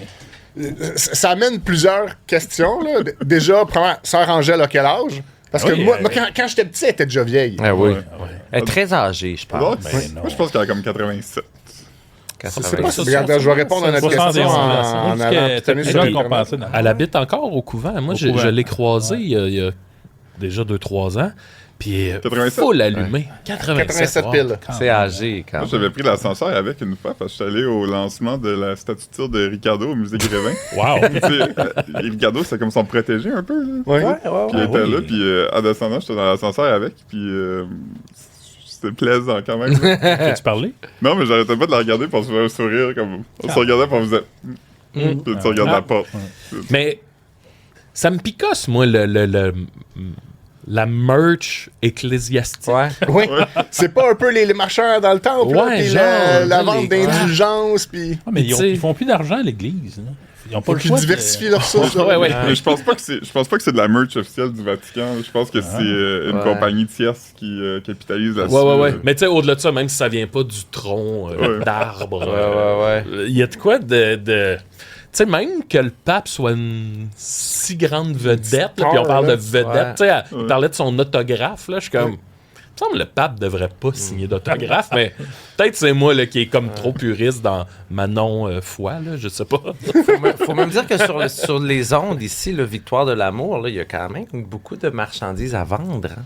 oui. ça amène plusieurs questions. Là. Déjà, premièrement, Sœur Angèle a quel âge? Parce que Oui, moi, quand j'étais petit, elle était déjà vieille. Ah oui. Ouais. Elle est très âgée, je Ouais, pense. moi, je pense qu'elle a comme 87. Je sais 80. pas si- Regarde, je vais répondre à notre question en allant pitonner sur Internet. Elle habite encore au couvent. Moi, je couvent. l'ai croisée il y a déjà 2-3 ans. Puis 87? full allumé. 87 wow. piles. C'est âgé quand Moi, même. j'avais pris l'ascenseur avec une fois parce que je suis allé au lancement de la statue de cire de Ricardo au musée Grévin. Wow. Puis, tu sais, Ricardo, c'est comme son protégé un peu. Là. Ouais. Puis il était là, puis en descendant, j'étais dans l'ascenseur avec, puis c'était plaisant quand même. Peux-tu parler? Non, mais j'arrêtais pas de la regarder pour se faire un sourire, comme on se regardait, puis on faisait. Puis tu regardes la porte. Mais ça me picosse, moi, la merch ecclésiastique. Ouais. Oui, c'est pas un peu les marcheurs dans le temple, là, Ouais, puis genre, la les vente gars. d'indulgence, puis Ah, mais Tu sais- ils font plus d'argent à l'église. Là. Ils ont pas faut le qu'ils choix. diversifient leurs sources. là. Ouais, ouais. Mais je pense pas que c'est de la merch officielle du Vatican. Je pense que c'est une Ouais. compagnie tierce qui capitalise là-dessus. Ouais. Mais tu sais, au-delà de ça, même si ça vient pas du tronc Ouais. d'arbre, Ouais. il y a de quoi de tu sais, même que le pape soit une si grande vedette, là, puis on parle de vedette, Ouais. tu sais, il parlait de son autographe, là, je suis comme... Il me semble que le pape devrait pas signer d'autographe, mais peut-être c'est moi là, qui est comme trop puriste dans ma non-foi, là, je sais pas. Faut même dire que sur les ondes ici, le Victoire de l'amour, là, il y a quand même beaucoup de marchandises à vendre. Hein.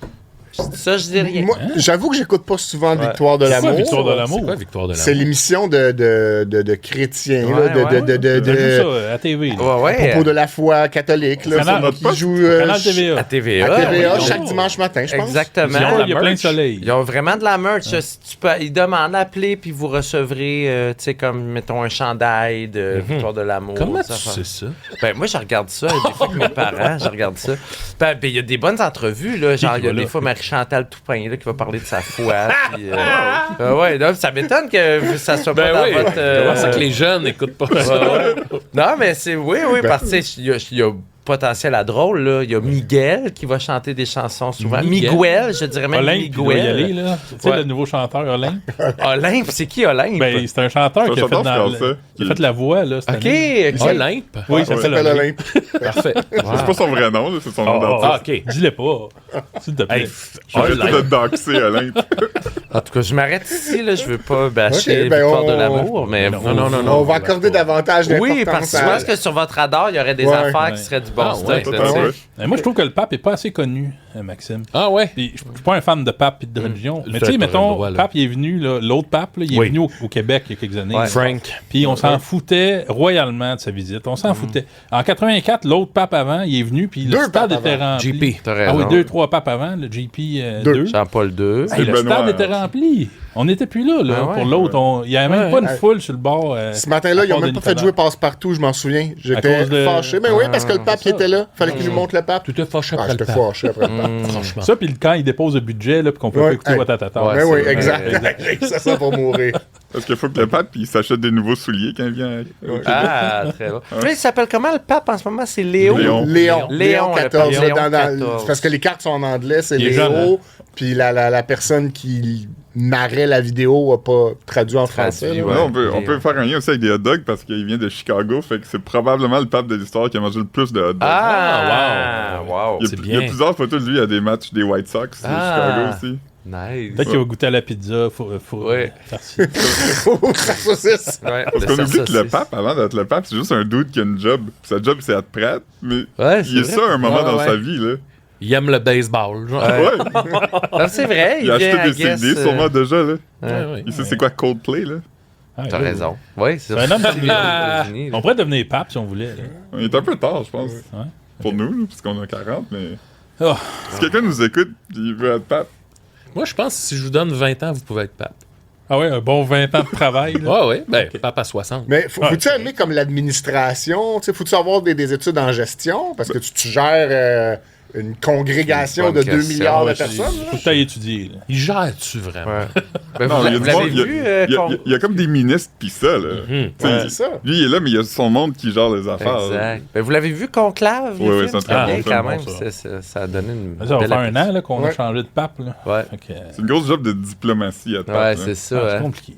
Ça, je dis rien. Moi, j'avoue que j'écoute pas souvent Victoire de C'est quoi, l'amour. Victoire de C'est l'amour? quoi, Victoire de C'est l'amour? l'émission de chrétiens, Ouais, là, ouais. de Ça, à la TV. là. Ouais, ouais. à propos de la foi catholique, là, Canal- sur qui joue Canal TVA. À TVA. à TVA ouais. chaque dimanche matin, je pense. Exactement. Il y a plein de soleil. Ils ont vraiment de la merch. Si tu peux, ils demandent d'appeler, puis vous recevrez, tu sais, comme, mettons, un chandail de Victoire de l'amour. Comment ça tu fait- sais ça? Ben, moi, je regarde ça. Des fois, avec mes parents, je regarde ça. Ben, il y a des bonnes entrevues, là. Genre, il y a Voilà. des fois Marie-Chantal Toupin, là, qui va parler de sa foi. Puis, ouais, là, ça m'étonne que ça soit pas Ben dans oui, votre... comment ça que les jeunes n'écoutent pas ça? Non, mais c'est... Oui, parce que, tu sais, il y a potentiel à drôle, là. Il y a Miguel qui va chanter des chansons souvent. Miguel, je dirais même Olympe, il doit y aller, Miguel. là. Tu sais, Ouais. le nouveau chanteur Olympe. Olympe, c'est qui Olympe? Ben, c'est un chanteur C'est un qui a fait, chanteur dans français. qui a fait la voix, là. cette OK, année. ok. Olympe? Oui, Ça ça s'appelle s'appelle Olympe. Parfait. C'est pas son vrai nom, là, c'est son nom Oh, d'artiste. Ah, OK. Dis-le pas. S'il te plaît. Hey, J'arrête de Olympe. doxer Olympe. En tout cas, je m'arrête ici, là. Je veux pas bâcher Ok, ben, Victoire de on- l'amour, mais... Non, non, non, On non. va accorder davantage d'importance Oui, parce que je pense que sur votre radar, il y aurait des Ouais. affaires Ouais. qui seraient du bon Ah, stock. ouais, là, Totalement, tu sais. ouais. Mais moi, je trouve que le pape est pas assez connu, Maxime. Ah ouais? Puis, je suis pas un fan de pape et de religion. Mais Fait tu sais, pas mettons, le droit, là. pape, il est venu, là, l'autre pape, là, il est Oui. venu au Québec il y a quelques années. Ouais. Frank. Puis on s'en foutait royalement de sa visite. On s'en foutait. En 84, l'autre pape avant, il est venu, puis le Deux stade papes était rempli. JP. T'as Ah oui, raison. 2-3 papes avant, le JP 2. Jean-Paul II. Hey, C'est le Benoît, stade était hein. rempli. On n'était plus là, Ah ouais? pour l'autre. Il n'y avait même Ouais. pas une foule sur le bord. Ce matin-là, ils n'ont même pas fait jouer passe-partout, je m'en souviens. J'étais cause de- fâché. Mais oui, parce que le pape il ça. était là. Fallait qu'il nous montre le pape. Tu te fâches Ah, après le j'étais pape. fâché après le pape. Franchement. Ça, puis quand il dépose le budget, là, puis qu'on peut Ouais. pas écouter Hey. Watatata. Ouais. Ben oui, c'est- exact. Ça sent pour mourir. Parce qu'il faut que le pape il s'achète des nouveaux souliers quand il vient. Ah, très bon. Puis, il s'appelle comment le pape en ce moment? C'est Léo? Léon. Léon Léon, le 14. Léon là, 14. c'est parce que les cartes sont en anglais, c'est Il est Léo. jeune, puis la personne qui narrait la vidéo a pas traduit en français. Traduit, là. ouais. Ouais, on peut faire un lien aussi avec des hot dogs parce qu'il vient de Chicago, fait que c'est probablement le pape de l'histoire qui a mangé le plus de hot dogs. Ah, wow. il, c'est y a bien. plusieurs photos de lui à des matchs des White Sox de Chicago aussi. Nice. Peut-être qu'il va goûter à la pizza. Faut Ouais. faire ci. Ça saucisse. Ouais, Parce le qu'on oublie que le saucisse. pape, avant d'être le pape, c'est juste un dude qui a une job. Puis sa job, c'est être prêtre, mais Ouais, il est c'est ça vrai. un moment Ouais, dans ouais. sa vie, là. Il aime le baseball, genre. Ouais. Ouais, Non, c'est vrai, il a vient, acheté I des guess, CD sûrement déjà, là. Ouais. Il sait c'est quoi Coldplay, là. Ah, T'as là, raison. Oui, c'est C'est un homme ça. civil. On pourrait devenir pape si on voulait. là. Il est un peu tard, je pense. Ouais. Pour nous, là, parce qu'on a 40, mais... Oh. Si quelqu'un nous écoute et il veut être pape, Moi, je pense que si je vous donne 20 ans, vous pouvez être pape. Ah ouais, un bon 20 ans de travail. Là. Ouais. Ben, Ok. pape à 60. Mais faut-tu aimer comme l'administration? Faut-tu avoir des études en gestion? Parce que tu gères une congrégation Une de bonne 2 question, milliards de ouais, personnes. là. Faut que tu ailles étudier. Là. Il gère-tu vraiment? Ouais. Ben, non, vous il y a vous du monde- l'avez il y a- vu, il y a- il y a comme des ministres pis ça, là. Mhm. Tu sais, Ouais, c'est ça. Lui, il est là, mais il y a son monde qui gère les affaires. là. Exact. Ben, vous l'avez vu, Conclave? Ouais, le ouais, film? c'est un très bien, bon quand film, même. bon, ça. Ça a donné une. Ça va belle faire un an là, qu'on a Ouais. changé de pape. Là. Ouais. Fait que, C'est une grosse job de diplomatie à tape, Ouais, là. c'est ça. c'est hein. compliqué.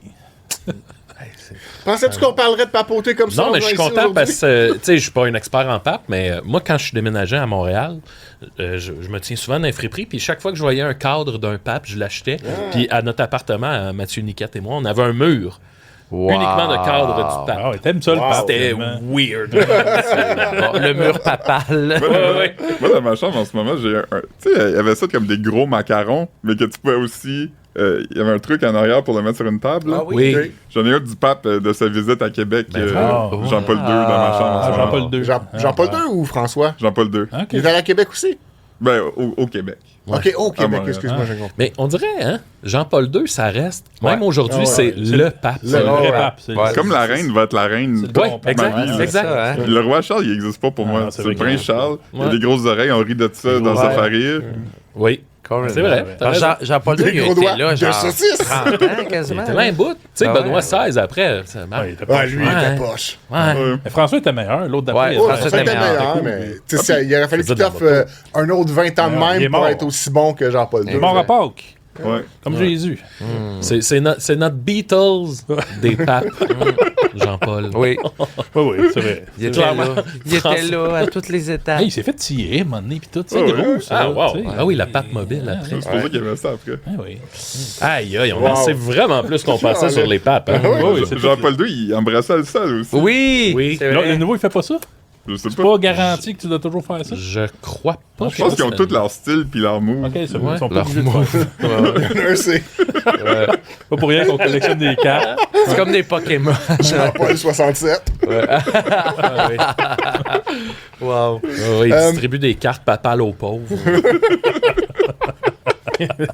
Pensais-tu qu'on parlerait de papoter comme ça? Non, mais je suis ici, content aujourd'hui? parce que, tu sais, je suis pas un expert en pape, mais moi, quand je suis déménagé à Montréal, je me tiens souvent dans les friperies, puis chaque fois que je voyais un cadre d'un pape, je l'achetais. Puis à notre appartement, à Mathieu Niquette et moi, on avait un mur Wow. uniquement de cadre du pape. Ah ouais, t'aimes ça le Wow. pape. C'était finalement. weird. Bon, le mur papal. Ouais. Moi, dans ma chambre, en ce moment, j'ai un... Tu sais, il y avait ça comme des gros macarons, mais que tu pouvais aussi... Il y avait un truc en arrière pour le mettre sur une table. là. Ah Oui. Ok. J'en ai un du pape de sa visite à Québec. vraiment. Jean-Paul II dans ma chambre en Ah, ce moment. Jean-Paul II. Jean-Paul II ou François? Jean-Paul II. OK. Il est allé à Québec aussi? Ben, au Québec. Ouais. OK, au Québec, Montréal. excuse-moi, j'ai compris. Mais on dirait, hein, Jean-Paul II, ça reste. Même Ouais. aujourd'hui, Ah ouais. c'est le pape. C'est le vrai Ouais. pape. C'est Ouais. Comme la reine va être la reine. C'est le Ouais, bon pape. exact. Ma vie, Exact. Ça, hein? Le roi Charles, il existe pas pour Ah, moi. non, c'est C'est le vrai prince qu'il- Charles. Il a Ouais. des grosses oreilles, on rit de ça dans sa farine. Oui, c'est vrai. t'as Alors, raison. Jean-Paul II, Des il a gros été doigts là, de genre saucisse. 30 ans, quasiment. T'es là un bout. Tu sais, Ah Benoît ouais. XVI, après, ça marche. Ouais, il était pas Ah, lui, il Ouais. était poche. Ouais. Mais François était meilleur, l'autre d'après. Ouais, il Oh, était- François ça était était meilleur. meilleur, mais tu sais, il aurait fallu faisait qu'il de la t'offre un autre 20 ans de Il est même pour mort. être aussi bon que Jean-Paul II. Il est mort à Pâques, Ouais. comme Jésus. C'est notre Beatles des papes, Jean-Paul. Oui, Oui, oui, c'est vrai. il était là. Il était là à toutes les étapes. Hey, il s'est fait tirer, à un moment donné, pis tout. C'est Ouais, gros, ouais. ça. Ah, wow. tu sais. Ah oui, la pape mobile après. C'est pour ça qu'il y avait ça après. Ah oui. Aïe, aïe, on Wow. en sait vraiment plus qu'on pensait sur les papes. hein. Ouais. Oui, c'est Jean-Paul II, il embrassait le sol aussi. Oui, Oui. c'est Là, vrai. le nouveau, il fait pas ça? Je sais C'est pas. pas garanti que tu dois toujours faire ça? Je crois pas. Je pense qu'ils ont tous leur style puis leur move. Ok, c'est Ouais. bon. Ils sont pas Leur obligés de faire ça. Il y en a un, c'est Pas pour rien qu'on collectionne des cartes. C'est comme des Pokémon. Jean-Paul 67. Ah, oui. Wow. Ah oui, ils distribuent des cartes papales aux pauvres.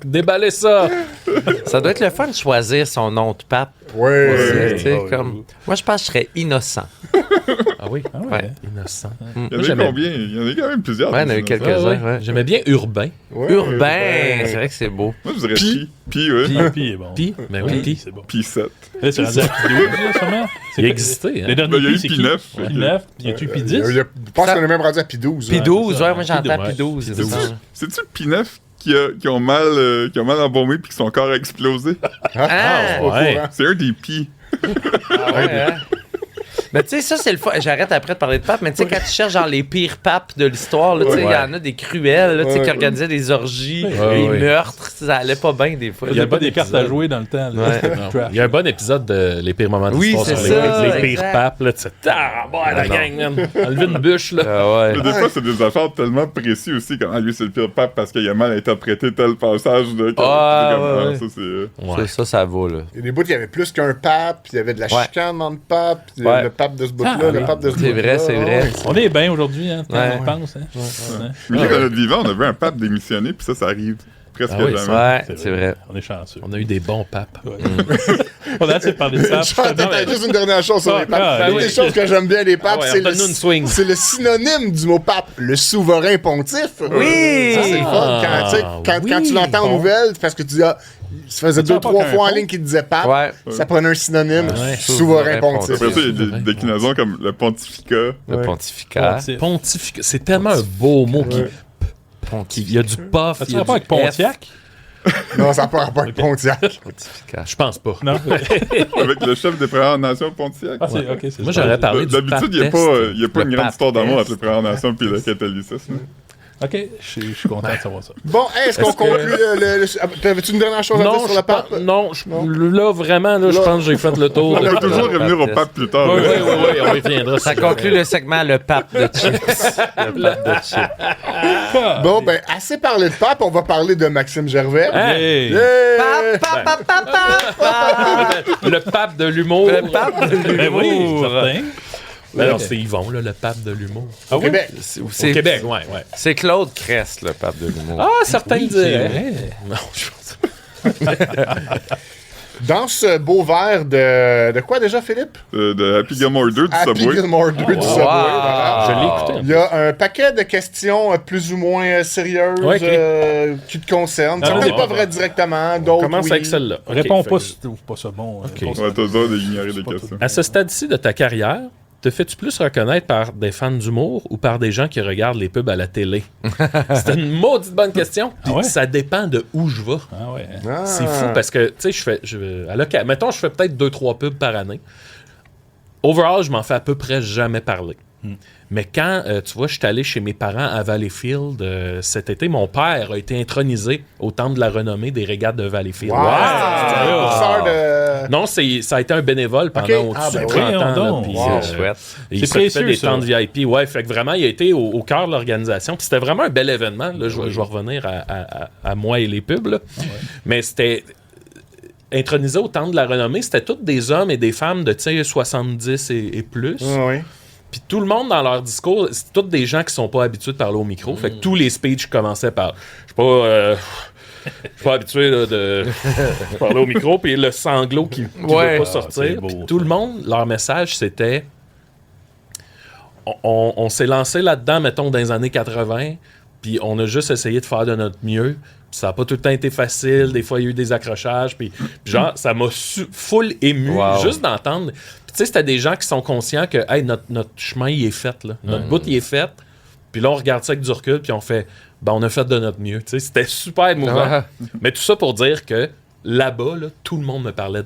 Déballez ça! Ça doit être le fun de choisir son nom de pape. Ouais. Tu sais, ouais, comme... Moi, je pense que je serais innocent. Ah oui, Ah ouais. Ouais. innocent. Il y en Moi, a eu j'aimais- combien? Il y en a eu quand même plusieurs. Ouais, il y en a eu des quelques-uns. innocents. Ouais, ouais. ouais. J'aimais bien Urbain. Ouais. Urbain, c'est vrai que c'est beau. Moi, je dirais Pi. Pi, ouais. Ah, Pi est bon. Pi, ben oui, Pi. c'est bon. Pi 7. Là, c'est rendu à Pi 12, là, sûrement. Il existait, hein. Le dernier Ben, il y a eu c'est Pi qui? 9. Pi 9, puis y a-tu Pi 10? Je pense qu'on est même rendu à Pi 12. Pi ouais. 12, ça. ouais, moi j'entends Ouais. Pi 12. Pi c'est 12. ça. C'est-tu le Pi 9 qui ont mal embaumé puis que son corps a explosé? Ah, ouais. C'est un des Pi. ah ouais, hein? Mais tu sais, ça, c'est le fun. J'arrête après de parler de papes, mais tu sais, quand tu cherches genre les pires papes de l'histoire, là, tu sais, il y en a des cruels, là, tu sais, qui organisaient des orgies, des ouais. meurtres. Ça allait pas bien des fois. Il y a pas des épisode. cartes à jouer dans le temps. là. Ouais. C'était Non. trash. Il y a un bon épisode de Les pires moments de Oui, l'histoire c'est sur ça, les pires exact. papes. Là, tu sais, ah, bon, la gang, man. Enlever une bûche, là. Ah ouais. Mais des fois, c'est des affaires tellement précises aussi, comme lui, c'est le pire pape parce qu'il a mal interprété tel passage. Là, Ah, comme, ouais. ça, c'est... Ouais. Ça vaut, là. Il y a des bouts, il y avait plus qu'un pape, il y avait de la Ouais. chicane dans le pape, puis Ouais. le pape de ce bout-là, Ah, le oui. pape de ce C'est bout-là. vrai, c'est vrai. Ouais. On est bien aujourd'hui, hein, quand Ouais. on pense. Hein. Ouais. Mais dans notre vivant, on avait un pape démissionné, puis ça arrive presque Ah oui, jamais. Ouais, c'est vrai. On est chanceux. On a eu des bons papes. Ouais. On a assez parlé de ça. Peut-être juste une dernière chose sur les papes. Ah, Une oui. des choses que j'aime bien des papes, Ah ouais, c'est donne-nous une swing. c'est le synonyme du mot pape, le souverain pontife. Oui! Ça, c'est le fun. Quand, tu sais, quand tu l'entends en nouvelle, parce que tu dis, ah, ça faisait Ça 2-3 pas fois qu'un en pont. ligne qu'il disait pape, Ouais. ça prenait un synonyme, Ouais. souverain pontife. Après ça, il y a des déclinaisons comme le pontificat. Le Ouais. pontificat. Pontificat. C'est tellement un beau mot qui. Il y a du puff. Ça Il y a pas du avec Pontiac? Non, ça n'a pas rapport avec Pontiac. Je pense pas. Non? Avec le chef des Premières Nations Pontiac. Ah, c'est, ok, c'est Moi, ça. j'aurais parlé du D'habitude, il n'y a pape pas Le une grande pape histoire d'amour test. entre les Premières Nations et le catholicisme. Ok, je suis content de savoir ça. Bon, est-ce qu'on conclut T'avais-tu une dernière chose à dire Non, sur je le pape? là, vraiment, là, je pense que j'ai fait le tour. On va toujours revenir au pape plus tard. Oui, mais- on y reviendra. Ça conclut le segment Le Pape de Chips. Le Pape de Chips. Bon, ben, assez parlé de pape, on va parler de Maxime Gervais. Hey! Yeah! Le pape de l'humour. Le Pape de Ben oui, l'humour. certain. Ben non, c'est Yvon, là, le pape de l'humour. Au Québec. Au Québec, ouais. C'est Claude Crest, le Pape de l'humour. Ah, certains Oui, diraient. c'est vrai. Non, je pense Dans ce beau verre de quoi déjà, Philippe? De Happy Gilmore 2 du Happy Subway. Gilmore 2 du Subway, voilà. Je l'ai écouté. Il y a un paquet de questions plus ou moins sérieuses Ouais, ok. qui te concernent. Ah, Certaines non, pas non, vraies directement, d'autres Commence oui. avec celle-là. Ok, Réponds fait pas que- si tu trouves pas ça bon. Ok. On va toujours d'ignorer des pas questions. À ce stade-ci de ta carrière, te fais-tu plus reconnaître par des fans d'humour ou par des gens qui regardent les pubs à la télé? C'est une maudite bonne question. Puis Ah ouais? ça dépend de où je vais. Ah ouais. Ah. C'est fou parce que, tu sais, mettons, je fais peut-être 2-3 pubs par année. Overall, je m'en fais à peu près jamais parler. Mais quand, tu vois, je suis allé chez mes parents à Valleyfield cet été, mon père a été intronisé au temple de la renommée des régates de Valleyfield. Wow! C'était un curseur de... Non, ça a été un bénévole pendant Ok. au-dessus Ah, ben de oui. 30 ans. là, Voyons puis, donc. Wow. Chouette. il C'est s'occupait précieux, des ça. tentes VIP. Ouais, fait que vraiment, il a été au cœur de l'organisation. Puis c'était vraiment un bel événement. Là, je vais revenir à moi et les pubs. Là. Mais c'était intronisé au temple de la renommée. C'était tous des hommes et des femmes de 70 et plus. Ah oui. Puis tout le monde dans leur discours, c'est tous des gens qui sont pas habitués de parler au micro. Fait que tous les speeches commençaient par je suis pas habitué là, de parler au micro, puis le sanglot qui Ouais. veut pas c'est sortir. beau, Puis ça. tout le monde, leur message, c'était on s'est lancé là-dedans, mettons, dans les années 80, puis on a juste essayé de faire de notre mieux. Puis ça n'a pas tout le temps été facile. Des fois, il y a eu des accrochages. Puis genre, ça m'a full ému Wow. juste d'entendre. Puis tu sais, c'était des gens qui sont conscients que hey, notre chemin, il est fait. Là. Notre bout, il est fait. Puis là, on regarde ça avec du recul, puis on fait ben, on a fait de notre mieux. Tu sais, c'était super émouvant. Ah. Mais tout ça pour dire que là-bas, là, tout le monde me parlait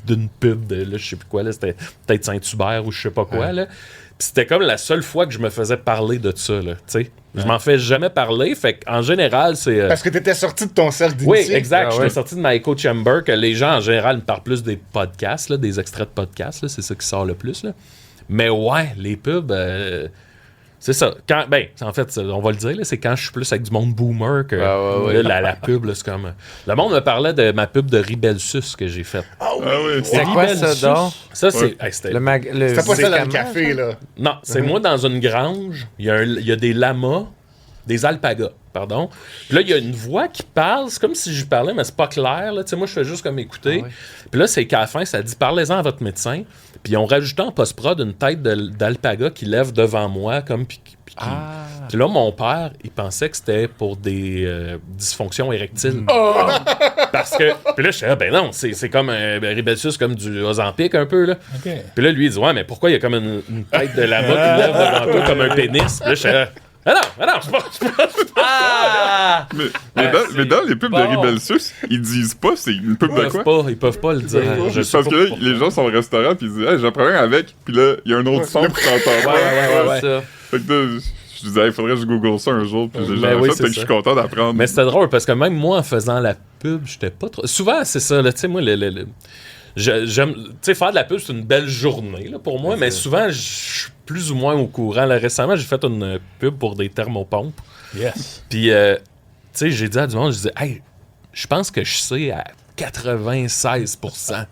d'une pub de là, je sais plus quoi. Là, c'était peut-être Saint-Hubert ou je sais pas quoi. Là. Puis c'était comme la seule fois que je me faisais parler de ça. Là, tu sais. Je m'en fais jamais parler. Fait qu'en général, c'est. Parce que t'étais sorti de ton cercle Oui, d'initié. exact. Ah J'étais ouais. sorti de ma echo chamber que les gens, en général, me parlent plus des podcasts, là, des extraits de podcasts. Là, c'est ça qui sort le plus. Là. Mais ouais, les pubs, c'est ça. Quand, ben, en fait, on va le dire, là, c'est quand je suis plus avec du monde boomer que ouais. là, la pub, là, c'est comme... Le monde me parlait de ma pub de Ribelsus que j'ai faite. Ah oui. C'est quoi ça, donc? Ça, c'est... hey, c'était... Le C'était pas ça dans le café, là. Non, c'est moi dans une grange. Il y a des lamas, des alpagas, pardon. Puis là, il y a une voix qui parle. C'est comme si je parlais, mais c'est pas clair. Là. Tu sais, moi, je fais juste comme écouter. Puis là, c'est qu'à la fin, ça dit « Parlez-en à votre médecin ». Puis ils ont rajouté en post-prod une tête d'alpaga qui lève devant moi, comme... Puis là, mon père, il pensait que c'était pour des dysfonctions érectiles. Parce que... Puis là, je disais, ben non, c'est comme un Ribelsus, comme du Ozempic un peu, là. OK. Puis là, lui, il dit, ouais, mais pourquoi il y a comme une tête de lama qui lève devant toi comme un pénis? Puis là, je suis là, ah non, c'est pas Mais dans les pubs de Ribelsus, ils disent pas c'est une pub de quoi. ils peuvent pas le dire. Je sais Parce pas que là, pourquoi. les gens sont au restaurant puis ils disent hey, j'en prends un avec, puis là, il y a un autre son que t'entends pas. Ouais. Ça. Fait que là, je disais, il faudrait que je google ça un jour, puis j'ai Ben jamais oui, fait, c'est fait que je ça. suis content d'apprendre. Mais c'était drôle parce que même moi, en faisant la pub, j'étais pas trop. Souvent, c'est ça, là, tu sais, moi, j'aime. Tu sais, faire de la pub, c'est une belle journée, là, pour moi, mais souvent, je suis plus ou moins au courant. Là, récemment, j'ai fait une pub pour des thermopompes. Yes. Puis, tu sais, j'ai dit à du monde, je disais, hey, je pense que je sais à 96%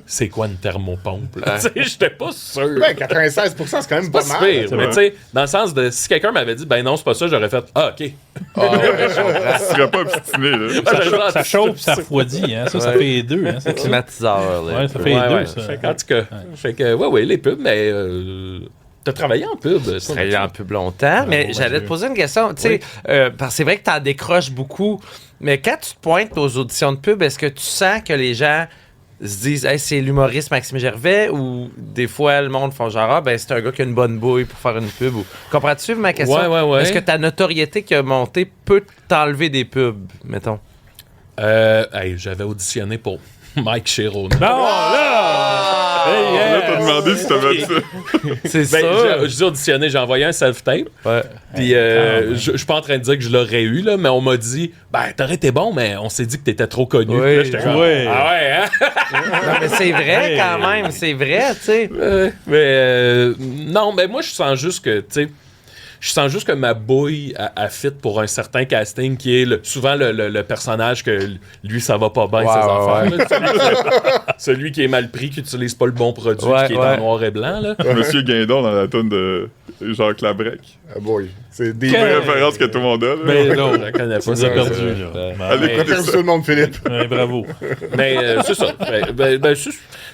c'est quoi une thermopompe. là. Tu sais, j'étais pas sûr. Ben, 96%, c'est quand même Pas pas si mal. pire, mais tu sais, dans le sens de si quelqu'un m'avait dit, ben non, c'est pas ça, j'aurais fait, ah, ok. Tu serais pas obstiné, là. Ça chauffe puis ça refroidit, hein. Ça fait deux, hein. Climatiseur, là. Ouais, ça fait Ouais, deux, ouais. ça. Fait que, en tout cas, fait que, ouais, les pubs, mais t'as travaillé en pub. J'ai travaillé en pub longtemps, mais j'allais te poser une question. Tu sais, parce que c'est vrai que t'en décroches beaucoup, mais quand tu te pointes aux auditions de pub, est-ce que tu sens que les gens se disent hey, c'est l'humoriste Maxime Gervais ou des fois le monde font genre ben c'est un gars qui a une bonne bouille pour faire une pub ou comprends-tu ma question? Ouais. Est-ce que ta notoriété qui a monté peut t'enlever des pubs, mettons? J'avais auditionné pour Mike Chirone. Non, là! Là, t'as demandé si t'avais ça. C'est ça. Je dis auditionné, j'ai envoyé un self-tape. Ouais. Puis je suis pas en train de dire que je l'aurais eu, là, mais on m'a dit, t'aurais été bon, mais on s'ait dit que t'étais trop connu. Oui, Là, j'étais comme, ouais. Ah ouais, hein? Non, mais c'est vrai quand même, c'est vrai, tu sais. Non, mais moi, je sens juste que, tu sais, ma bouille a fit pour un certain casting qui est souvent le personnage que lui, ça va pas bien, Ouais, ses ouais, affaires. Là. Celui qui est mal pris, qui utilise pas le bon produit, Ouais, qui est ouais. en noir et blanc. Là. Monsieur Guindon dans la toune de Jacques Labrec. Ah boy. C'est des Une référence que tout le monde a. Là. Mais non, Je la connais pas. tu nous as perdu, là. Allez, mais- écoutez Merci ça. tout le monde, Philippe. Ouais, bravo. Mais c'est ça.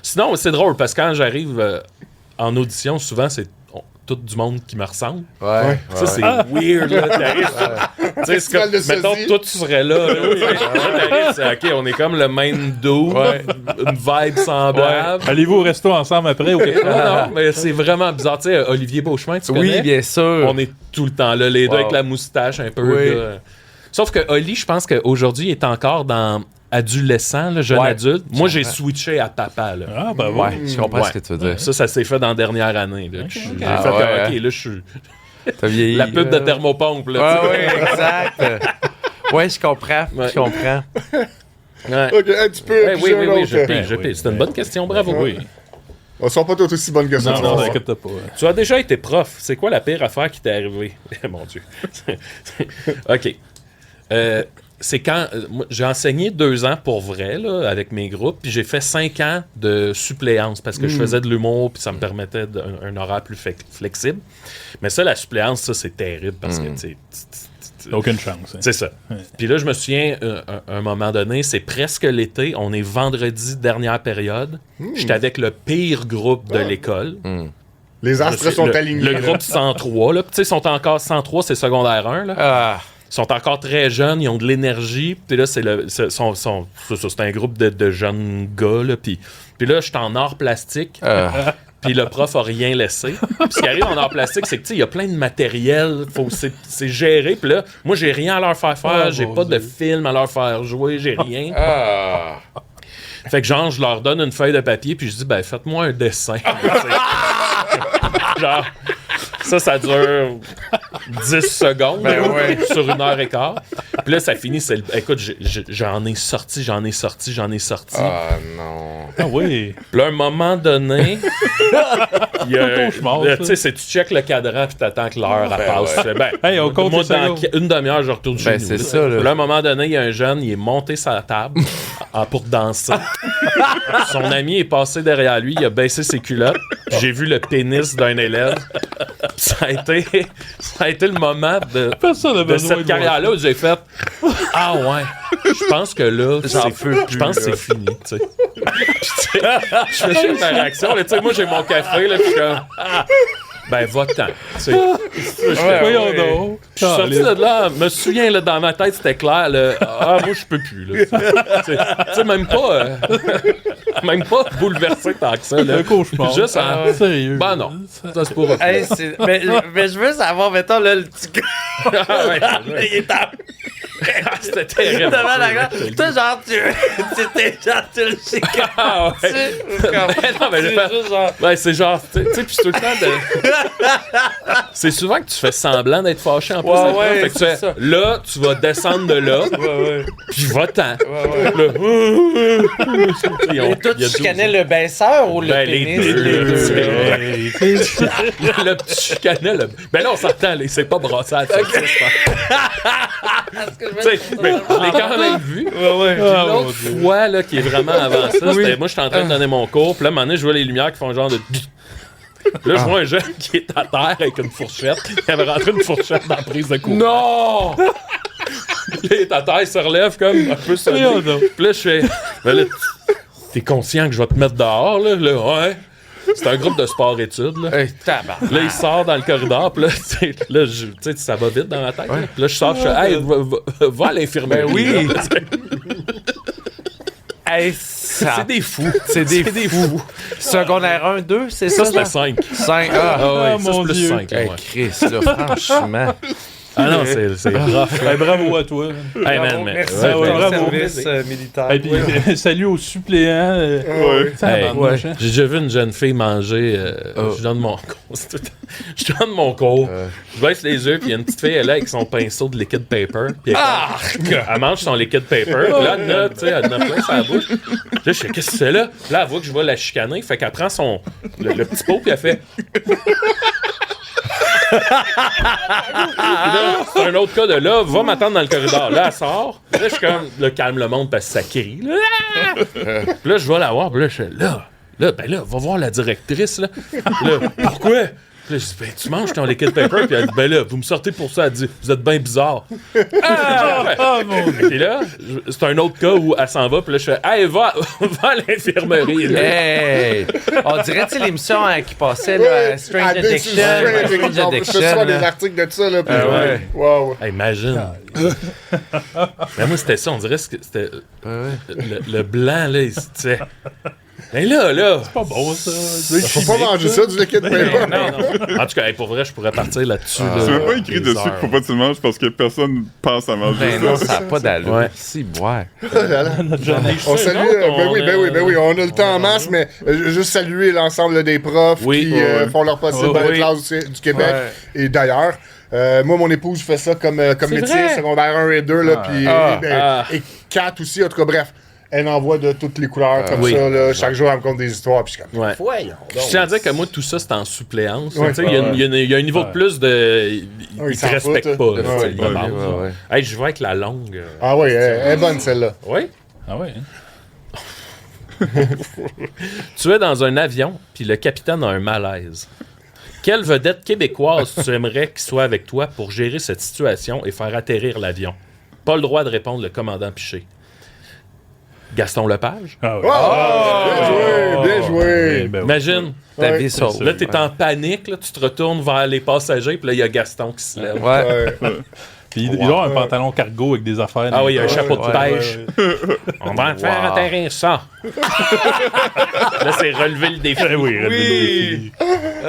Sinon, c'est drôle parce que quand j'arrive en audition, souvent, c'est tout du monde qui me ressemble. Ouais. Ça, c'est weird, là. T'arrives, tu sais, c'est Festival comme, de mettons, sosie. toi, tu serais là. Là, t'arrives, c'est OK, on est comme le même dos, une vibe semblable. Allez-vous au resto ensemble après ou quelque chose? Non, mais c'est vraiment bizarre. Tu sais, Olivier Beauchemin, tu connais? Oui, bien sûr. On est tout le temps là, les deux Wow. avec la moustache un peu. Oui. Là. Sauf que Oli, je pense qu'aujourd'hui, il est encore dans adolescent, là, jeune Ouais. adulte. Moi, j'ai switché à papa. Là. Ah, ben bon. Ouais, je comprends Ouais. ce que tu veux dire. Ça s'est fait dans la dernière année. Là. J'ai fait Ah, comme, ouais. OK, là, je suis T'as vieilli. la pub de thermopompe. Là, tu sais. Ouais, exact. Ouais, je comprends. Ouais. Je comprends. Ouais. Ok, un petit peu. Ouais, puis oui, j'ai oui, un oui, autre. je pige. C'est une bonne question, bravo. Oui. On sont pas toutes aussi bonnes que ça. Non, tu vas non, voir. t'inquiète pas. Tu as déjà été prof. C'est quoi la pire affaire qui t'est arrivée? Mon Dieu. OK. C'est quand... moi, j'ai enseigné 2 ans pour vrai, là, avec mes groupes, puis j'ai fait 5 ans de suppléance parce que je faisais de l'humour, puis ça me permettait un horaire plus flexible. Mais ça, la suppléance, ça, c'est terrible parce que, tu sais... T'as aucune chance. Hein. C'est ça. Puis là, je me souviens, un moment donné, c'est presque l'été, on est vendredi, dernière période. J'étais avec le pire groupe de l'école. Les astres sont alignés. Le là. groupe 103, là. Tu sais, ils sont encore 103, c'est secondaire 1, là. Ah. Ils sont encore très jeunes, ils ont de l'énergie. Puis là, c'est un groupe de jeunes gars, là. Puis là, je suis en art plastique. Puis le prof a rien laissé. Puis ce qui arrive en art plastique, c'est que, tu sais, il y a plein de matériel. C'est géré. Puis là, moi, j'ai rien à leur faire faire. J'ai pas de film à leur faire jouer. J'ai rien. Fait que genre, je leur donne une feuille de papier. Puis je dis, ben, faites-moi un dessin. Genre, ça dure 10 secondes sur 1h15. Puis là, ça finit. Écoute, j'en ai sorti. Ah non. Ah oui. Puis là, à un moment donné, il y a cauchemar, là, ça. tu sais, c'est tu checkes le cadran puis t'attends que l'heure elle passe. Tu fais, ben, Hey, on compte moi, les dans secondes. une demi-heure, je retourne chez Ben, nous. c'est là. ça, là. Puis là, à un moment donné, il y a un jeune, il est monté sur la table pour danser. Son ami est passé derrière lui, il a baissé ses culottes. Puis j'ai vu le pénis d'un élève. Puis ça a été le moment Personne n'a de besoin cette de carrière-là où j'ai fait ah ouais, je pense que là, je pense que c'est fini, tu sais. Puis, tu sais, je fais juste ma réaction, là, tu sais, moi j'ai mon café, là, puis je suis comme ben va-t'en, tu sais. Voyons donc. Puis je suis sorti de là, me souviens, là, dans ma tête, c'était clair, là, ah, moi, je peux plus, là. Tu sais, même pas bouleversé tant que ça, là. Un cauchemar. Juste en... Sérieux. Ben non, ça se pourra pas. Hey, mais je veux savoir, mettons, là, le petit gars. Ah, ouais, Il est en- c'était terrible. devant la glace. Toi, genre, c'était genre, tu le sais que- Ah, ouais. tu sais, comme- Ben non, mais j'ai c'est fait- juste genre- Ouais, c'est genre, tu sais, puis c'est tout le temps de. C'est souvent que tu fais semblant d'être fâché en plus. Ouais, avec moi. ouais, Fait que tu c'est fais, ça. là, tu vas descendre de là, puis va-t'en. Là, Et toi, tu chicanais le baisseur ou le Ben, les pénis? deux. Les deux. le petit chicanet, là. Ben là, on s'entend, là, c'est pas brassé à la tête, tu sais, mais je l'ai quand même vu. Puis l'autre fois, là, qui est vraiment avant ça, c'était moi, j'étais en train de donner mon cours, puis là, à un moment donné, je vois les lumières qui font genre de... Là, je vois un jeune qui est à terre avec une fourchette. Il avait rentré une fourchette dans la prise de cours. Non! Là, il est à terre, il se relève comme un peu sonné. Puis là, je fais... Ben là, t'es conscient que je vais te mettre dehors, là? Là, ouais. C'est un groupe de sport-études, là. Hey, tabarnak. Là, il sort dans le corridor, puis là, tu sais, là, tu sais, ça va vite dans ma tête. Là. Puis là, je sors, je fais, hey, va à l'infirmerie. Ben oui. là, parce que Hey, ça... c'est des fous. C'est des fous. Secondaire 1, 2, c'est ça? Ça, c'était 5. 5. Ah ouais, ça, mon c'est plus Dieu. 5. Hey, Chris, là, franchement. Ah non, c'est rough. Hey, bravo à toi. Hey, man, mais- Merci ouais, pour ouais, ton bravo. service militaire. Et puis, salut aux suppléants. Ouais. Tabarnouche, hein. J'ai déjà vu une jeune fille manger. Je donne mon cours. Je donne mon cours. Je baisse les yeux, puis il y a une petite fille, elle est là, avec son pinceau de liquid paper. Puis elle mange son liquid paper. Puis là, elle en a, tu sais, elle en a plein sur la bouche. Là, je sais, qu'est-ce que c'est là? Puis là, elle voit que je vais la chicaner. Fait qu'elle prend le petit pot, puis elle fait. Puis là, c'est un autre cas de là, va m'attendre dans le corridor. Là, elle sort. Là, je suis comme, là, calme le monde parce que ça crie. Là, puis là je vais la voir. Puis là, je suis là, va voir la directrice. Là, pourquoi? Puis là, je dis, ben, tu manges ton liquid paper. Puis elle dit, ben là, vous me sortez pour ça. Elle dit, vous êtes bien bizarre. Puis là, c'est un autre cas où elle s'en va. Puis là, je fais, hey, va à l'infirmerie. Là. Hey! On dirait, tu sais, l'émission qui passait, là, Strange Addiction. Strange On peut Addiction. se faire des là. articles de ça, là. Puis, ouais. Wow. Hey, imagine. Mais moi, c'était ça. On dirait que c'était le blanc, là. C'était. Mais là. C'est pas bon, ça. Faut pas manger ça, du liquid paper. Non. En tout cas, hey, pour vrai, je pourrais partir là-dessus. Là, C'est même pas écrit des dessus heures. qu'il faut pas que tu le manges parce que personne pense à manger Ben ça. non, ça n'a pas d'allure. Ouais. Si, ouais. On salue, ben oui, on a le temps en masse, mais juste saluer l'ensemble des profs qui font leur possible dans les classes du Québec et d'ailleurs. Moi, mon épouse fait ça comme métier, vrai? secondaire 1 et 2, là, puis et 4 aussi, en tout cas, bref. Elle envoie de toutes les couleurs comme ça, là, chaque jour, elle me conte des histoires, puis je suis comme, Ouais. voyons donc. Je tiens à dire que moi, tout ça, c'est en suppléance. Ouais. Tu sais, il y a un niveau de plus de. Ils s'en te respectent foutent, pas. hein. Là, Ouais, c'est de base. ouais. Hey, je vais avec la longue. Ah oui, elle est bonne, celle-là. Oui? Ah ouais, hein. Tu es dans un avion, puis le capitaine a un malaise. Quelle vedette québécoise tu aimerais qu'il soit avec toi pour gérer cette situation et faire atterrir l'avion? Pas le droit de répondre le commandant Piché. Gaston Lepage? Ah ouais. Bien joué. Ben oui. Imagine, Ta Ouais. vie sauve. là, t'es en panique, là, tu te retournes vers les passagers, puis là, il y a Gaston qui se lève. Ouais. Puis il doit avoir un pantalon cargo avec des affaires. Ah oui, il y a un chapeau de Ouais, pêche. On va faire atterrir ça. Là, c'est relever le défi. Oui, oui.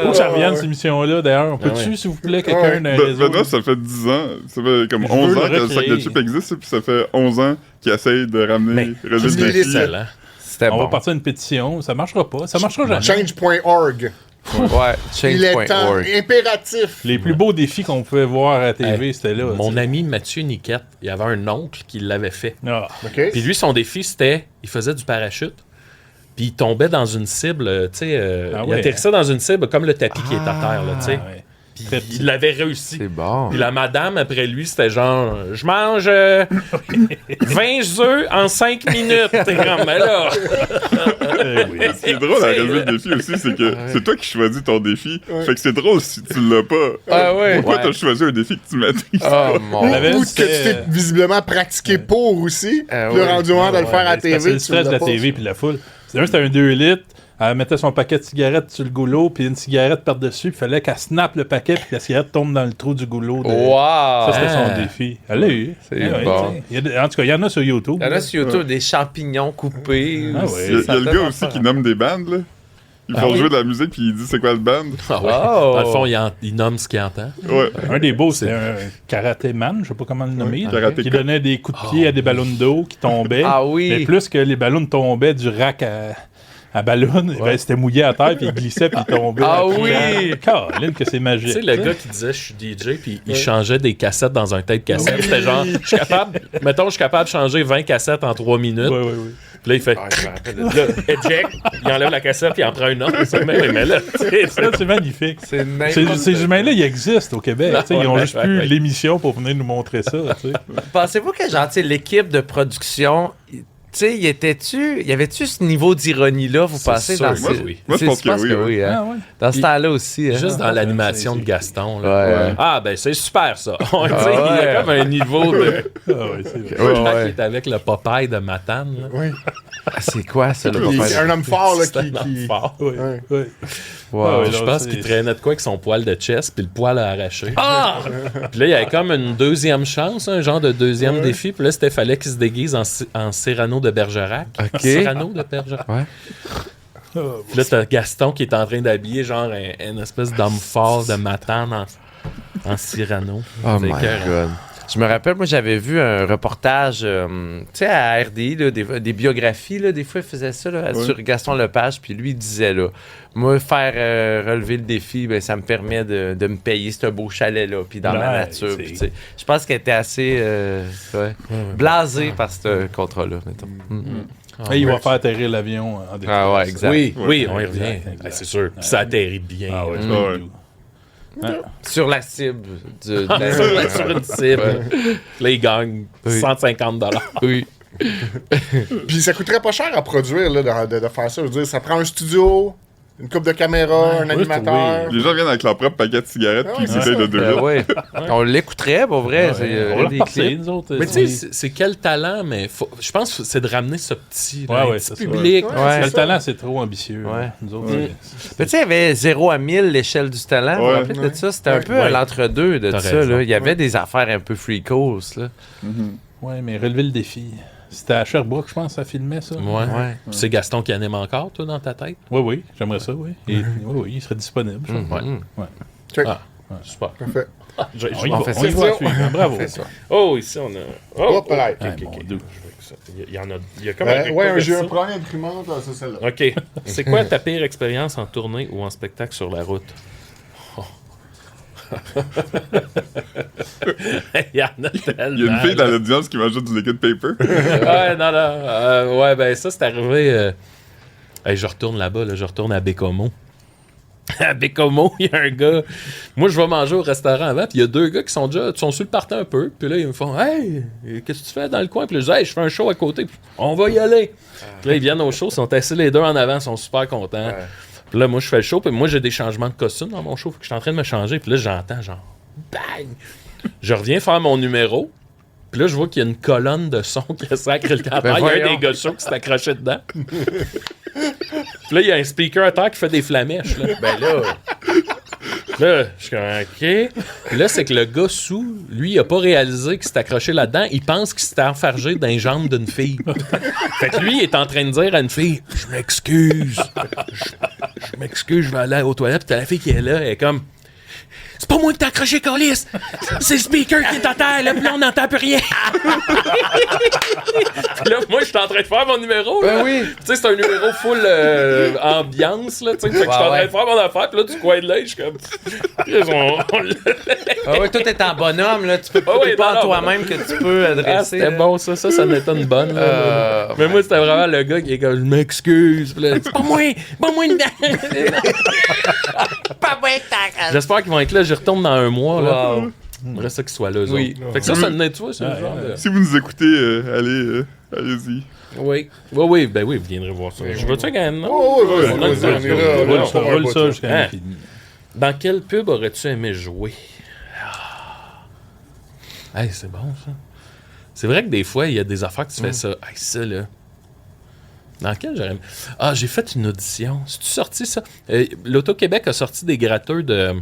Faut que ça revienne, cette émission-là, d'ailleurs. On peut-tu, s'il vous plaît, quelqu'un d'un réseau? Benoît, ça fait 10 ans, ça fait comme Je 11 veux ans le que le sac de recréer. chips existe, puis ça fait 11 ans qu'il essaye de ramener Mais, relever le défi. Excellent. C'était On va bon. partir une pétition. Ça marchera pas. Ça marchera jamais. Change.org. Ouais, Il est temps change.org. impératif. Les plus beaux défis qu'on pouvait voir à la TV, Hey, c'était là. Mon tu sais. ami Mathieu Niquette, il avait un oncle qui l'avait fait. Ah. OK? Puis lui, son défi, c'était, il faisait du parachute, puis il tombait dans une cible, tu sais, Ah il ouais. atterrissait dans une cible comme le tapis qui est à terre, là, tu sais. Ah ouais. Puis Très petit. il l'avait réussi. C'est bon. Puis la madame, après lui, c'était genre, je mange 20 œufs en 5 minutes. T'es comme, mais là. Eh oui. Ce qui est drôle à relever le défi aussi, c'est que c'est toi qui choisis ton défi. Fait que c'est drôle si tu l'as pas. Ah ouais. Pourquoi Ouais. t'as choisi un défi que tu maîtrises? Oh On mon. avait- Ou que tu c'était- t'es visiblement pratiqué pour aussi. Ah Puis le oui. rendu moment de le faire à C'est TV. le stress de la TV puis la foule. C'était un 2 litres. Elle mettait son paquet de cigarettes sur le goulot, puis une cigarette par-dessus. Il fallait qu'elle snappe le paquet, puis que la cigarette tombe dans le trou du goulot. Wow! Ça, c'était son défi. Elle l'a eu. C'est Ouais, bon. tu sais. En tout cas, il y en a sur YouTube. Il y en a sur YouTube des champignons coupés. Ah aussi. ouais. Il y a Ça le donne gars un aussi peu. qui nomme des bandes, là. Ils font jouer de la musique, puis il dit c'est quoi le band. Ah ouais. Oh. Dans le fond, il nomme ce qu'il entend. Ouais. Un des beaux, c'est un karatéman, je sais pas comment le nommer, karatéka. qui donnait des coups de pied à des ballons d'eau qui tombaient. Ah oui. Mais plus que les ballons tombaient du rack à ballon, ben, c'était mouillé à terre, puis il glissait, puis il tombait. Ah Puis, oui. Caroline, que c'est Tu magique. sais, le gars qui disait je suis DJ, puis il changeait des cassettes dans un tape cassette. C'était genre, je suis capable, mettons, je suis capable de changer 20 cassettes en 3 minutes. Ouais, ouais, ouais. Puis là, il fait, là, eject, il enlève la cassette, puis il en prend une autre. Mais là, tu sais, Ça, c'est magnifique. C'est n'importe Ces humains-là, ils existent au Québec. Tu sais, ils ont Ouais, juste ouais, plus ouais. l'émission pour venir nous montrer ça. Tu sais. Pensez-vous que genre, tu sais, l'équipe de production, tu sais, y avait-tu ce niveau d'ironie-là, vous C'est pensez? sûr, dans moi, ces- oui. Moi, je pense que oui, hein? Ah ouais. Dans ce temps-là aussi. Hein? juste dans l'animation de Gaston. Là. Ouais. Ah, ben c'est super ça. Tu sais, il y ouais. a comme un niveau de. Ah ouais, c'est vrai. Je crois ouais. qu'il est avec le Popeye de Matane. Là. Oui. Ah, c'est quoi ça, le Puis Popeye? c'est un homme fort là, C'est un homme qui... fort. Ouais, Ouais. ouais. Wow. Ah ouais, Je là, pense c'est- qu'il traînait de quoi avec son poil de chest, puis le poil a arraché. Ah! Puis là, il y avait comme une deuxième chance, un genre de deuxième défi. Puis là, c'était fallait qu'il se déguise en Cyrano de Bergerac. Ok. Cyrano de Bergerac. Ouais. Puis là, t'as Gaston qui est en train d'habiller genre un espèce d'homme fort de Matane. En Cyrano. Oh C'est my écœurant. God. Je me rappelle, moi, j'avais vu un reportage, tu sais, à RDI, là, des biographies, là, des fois, il faisait ça là, sur Gaston Lepage, puis lui, il disait, là, moi, faire relever le défi, ben, ça me permet de me payer ce beau chalet-là, puis dans ma nature. Puis, tu sais, je pense qu'elle était assez blasée par ce contrat-là, mettons. Il va faire atterrir l'avion en défense. Ah ouais, exact. Oui, on y revient. Exact. Ben, c'est sûr. Puis ça atterrit bien. Ah ouais, Ouais. Sur la cible. Sur une cible. Là, il gagne 150 $. Oui. Puis ça coûterait pas cher à produire là, de faire ça. Je veux dire, ça prend un studio, une coupe de caméra, un animateur. Les gens viennent avec leur propre paquet de cigarettes puis ils c'est essayent ça. de deviner. Ouais. On l'écouterait, pour vrai. On va des repartir, clips. nous autres. Mais tu sais, c'est quel talent, mais je pense que c'est de ramener ce petit, là, Ouais, un petit c'est ça. public. Ouais. Ouais. Le talent, c'est trop ambitieux. Ouais. Nous autres, Mais tu sais, il y avait 0 à 1000 l'échelle du talent. Vous vous Ouais. rappelez de ça? C'était un peu Ouais. l'entre-deux de T'as ça. raison. Là. Il y avait des affaires un peu freakos. Là. ouais, mais relever le défi. C'était à Sherbrooke, je pense, ça filmait ça. Ouais. Ouais. Puis c'est Gaston qui anime encore, toi, dans ta tête? Oui, oui, j'aimerais ça, oui. Et, oui, il serait disponible. je pense. Ouais. Ok. Ah, super. Parfait. On y va, On fait on y ça. va à suivre. Bravo. Oh, ici, on a... Oh, Hop là. Ah, mon Dieu. Il y en a... Il y a comme un... Ouais, j'ai un premier imprimante, c'est celle-là. OK. C'est quoi ta pire expérience en tournée ou en spectacle sur la route? Oh. Il y en a tellement. Il y a une fille dans l'audience qui m'ajoute du liquid paper. Ouais, non. Ouais, ben ça, c'est arrivé... Hey, je retourne là-bas, là, je retourne à Bécomo. À Bécomo, il y a un gars... Moi, je vais manger au restaurant avant, puis il y a deux gars qui sont sur le partant un peu. Puis là, ils me font « Hey, qu'est-ce que tu fais dans le coin? » Puis là, je dis « Hey, je fais un show à côté. » Puis on va y aller. Puis là, ils viennent au show, ils sont assis les deux en avant, ils sont super contents. Puis là, moi, je fais le show, puis moi, j'ai des changements de costume dans mon show. Fait que je suis en train de me changer, puis là, j'entends genre « Bang! » Je reviens faire mon numéro. Puis là, je vois qu'il y a une colonne de son qui a sacré le camp. Il y a un voyons. des gars de show qui s'est accroché dedans. Puis là, il y a un speaker à terre qui fait des flamèches. Là. Ben là... Là, je suis comme, OK. Puis là, c'est que le gars sous, lui, il a pas réalisé qu'il s'était accroché là-dedans. Il pense qu'il s'était enfargé dans les jambes d'une fille. Fait que lui, il est en train de dire à une fille, je m'excuse. Je m'excuse, je vais aller aux toilettes. Puis t'as la fille qui est là, elle est comme... C'est pas moi qui t'ai accroché, Colis! C'est le speaker qui est à terre, là, puis là, on n'entend plus rien! Puis là, moi, je suis en train de faire mon numéro, là. Ben oui. Tu sais, c'est un numéro full ambiance, là, tu sais. Fait que je suis en train de faire mon affaire, puis là, du coin de l'œil, je suis comme... Ah ouais, toi, t'es en bonhomme, là. Tu peux Ah ouais, t'es pas non, en toi-même que tu peux adresser. Ah, c'était là. bon, ça en était une bonne, là. Mais moi, c'était vraiment le gars qui est comme, je m'excuse, puis là, c'est pas moi dedans! Pas bon, tac. J'espère qu'ils vont être là, j'y retourne dans un mois, là. Wow. J'aimerais ça qu'ils soient là, eux Oui. autres. Fait que ça me tu vois, c'est le genre de... Si vous nous écoutez, allez-y. Oui, ben oui, vous viendrez voir ça. Je veux-tu quand même, non? Oh, ouais, On a le temps. on est là, Roule on ça, va roule pas ça ça. jusqu'à Hein? l'infini. Dans quel pub aurais-tu aimé jouer? Hey, c'est bon, ça. C'est vrai que des fois, il y a des affaires que tu fais ça. Hey, ça, là. Dans quel j'aurais aimé? Ah, j'ai fait une audition. C'est-tu sorti, ça? L'Auto-Québec a sorti des gratteurs de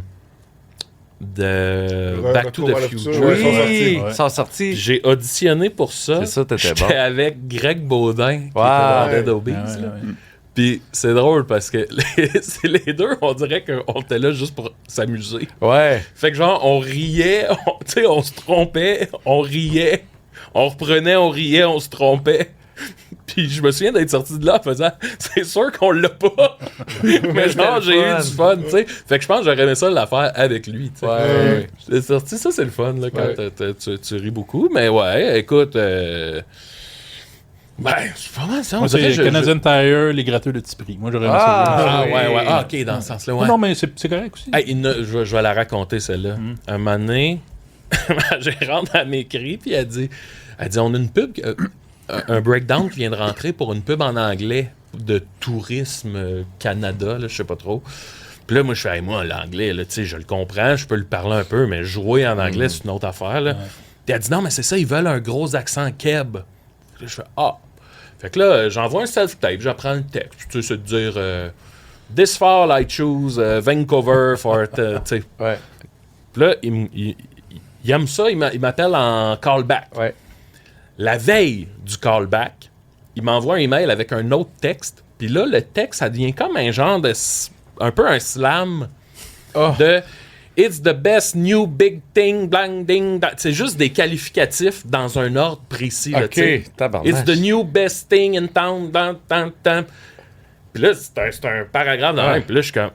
Back to the Retour à la Future. future. Ouais, Oui, Ouais. ils sont sortis. J'ai auditionné pour ça. C'est ça, t'étais J'étais bon. avec Greg Baudin, qui Wow. était dans Dead Ouais. Obies, Ah ouais, là. ouais. Puis c'est drôle parce que c'est les deux, on dirait qu'on était là juste pour s'amuser. Ouais. Fait que genre, on riait, tu sais, on se trompait, on riait, on reprenait, on riait, on se trompait. Puis je me souviens d'être sorti de là en faisant, c'est sûr qu'on l'a pas. Mais genre, j'ai eu du fun, tu sais. Fait que je pense que j'aurais aimé ça la faire avec lui, tu sais. Ouais. J'étais sorti, ça c'est le fun, là, quand tu ris beaucoup. Mais ouais, écoute, ben, c'est pas mal ça. Moi, dirait, c'est Canadian Tire, les gratteurs de petit prix. Moi, j'aurais aimé Ah, ça. Ah ouais, ah ok, dans ce sens-là, ouais. Non, mais c'est correct aussi. Hey, je vais la raconter, celle-là. Un moment donné, ma gérante, elle m'écrit, puis elle dit, on a une pub, un breakdown qui vient de rentrer pour une pub en anglais de Tourisme Canada, là, je sais pas trop. Puis là, moi, je fais, hey, moi, l'anglais, là, tu sais, je le comprends, je peux le parler un peu, mais jouer en anglais, c'est une autre affaire, là. Puis elle dit, non, mais c'est ça, ils veulent un gros accent keb. Puis là, je fais, ah. Fait que là, j'envoie un self-tape, j'apprends le texte. Tu sais, c'est de dire, This fall, I choose Vancouver for, tu sais. Ouais. Puis là, il aime ça, il m'appelle en callback. Ouais. La veille du callback, il m'envoie un email avec un autre texte. Puis là, le texte, ça devient comme un genre de... un peu un slam Oh. de... It's the best new big thing, blang, ding. C'est juste des qualificatifs dans un ordre précis. Là, OK, tabarnak. It's the new best thing in town. Puis là, c'est un paragraphe dans même. Puis là, je suis comme,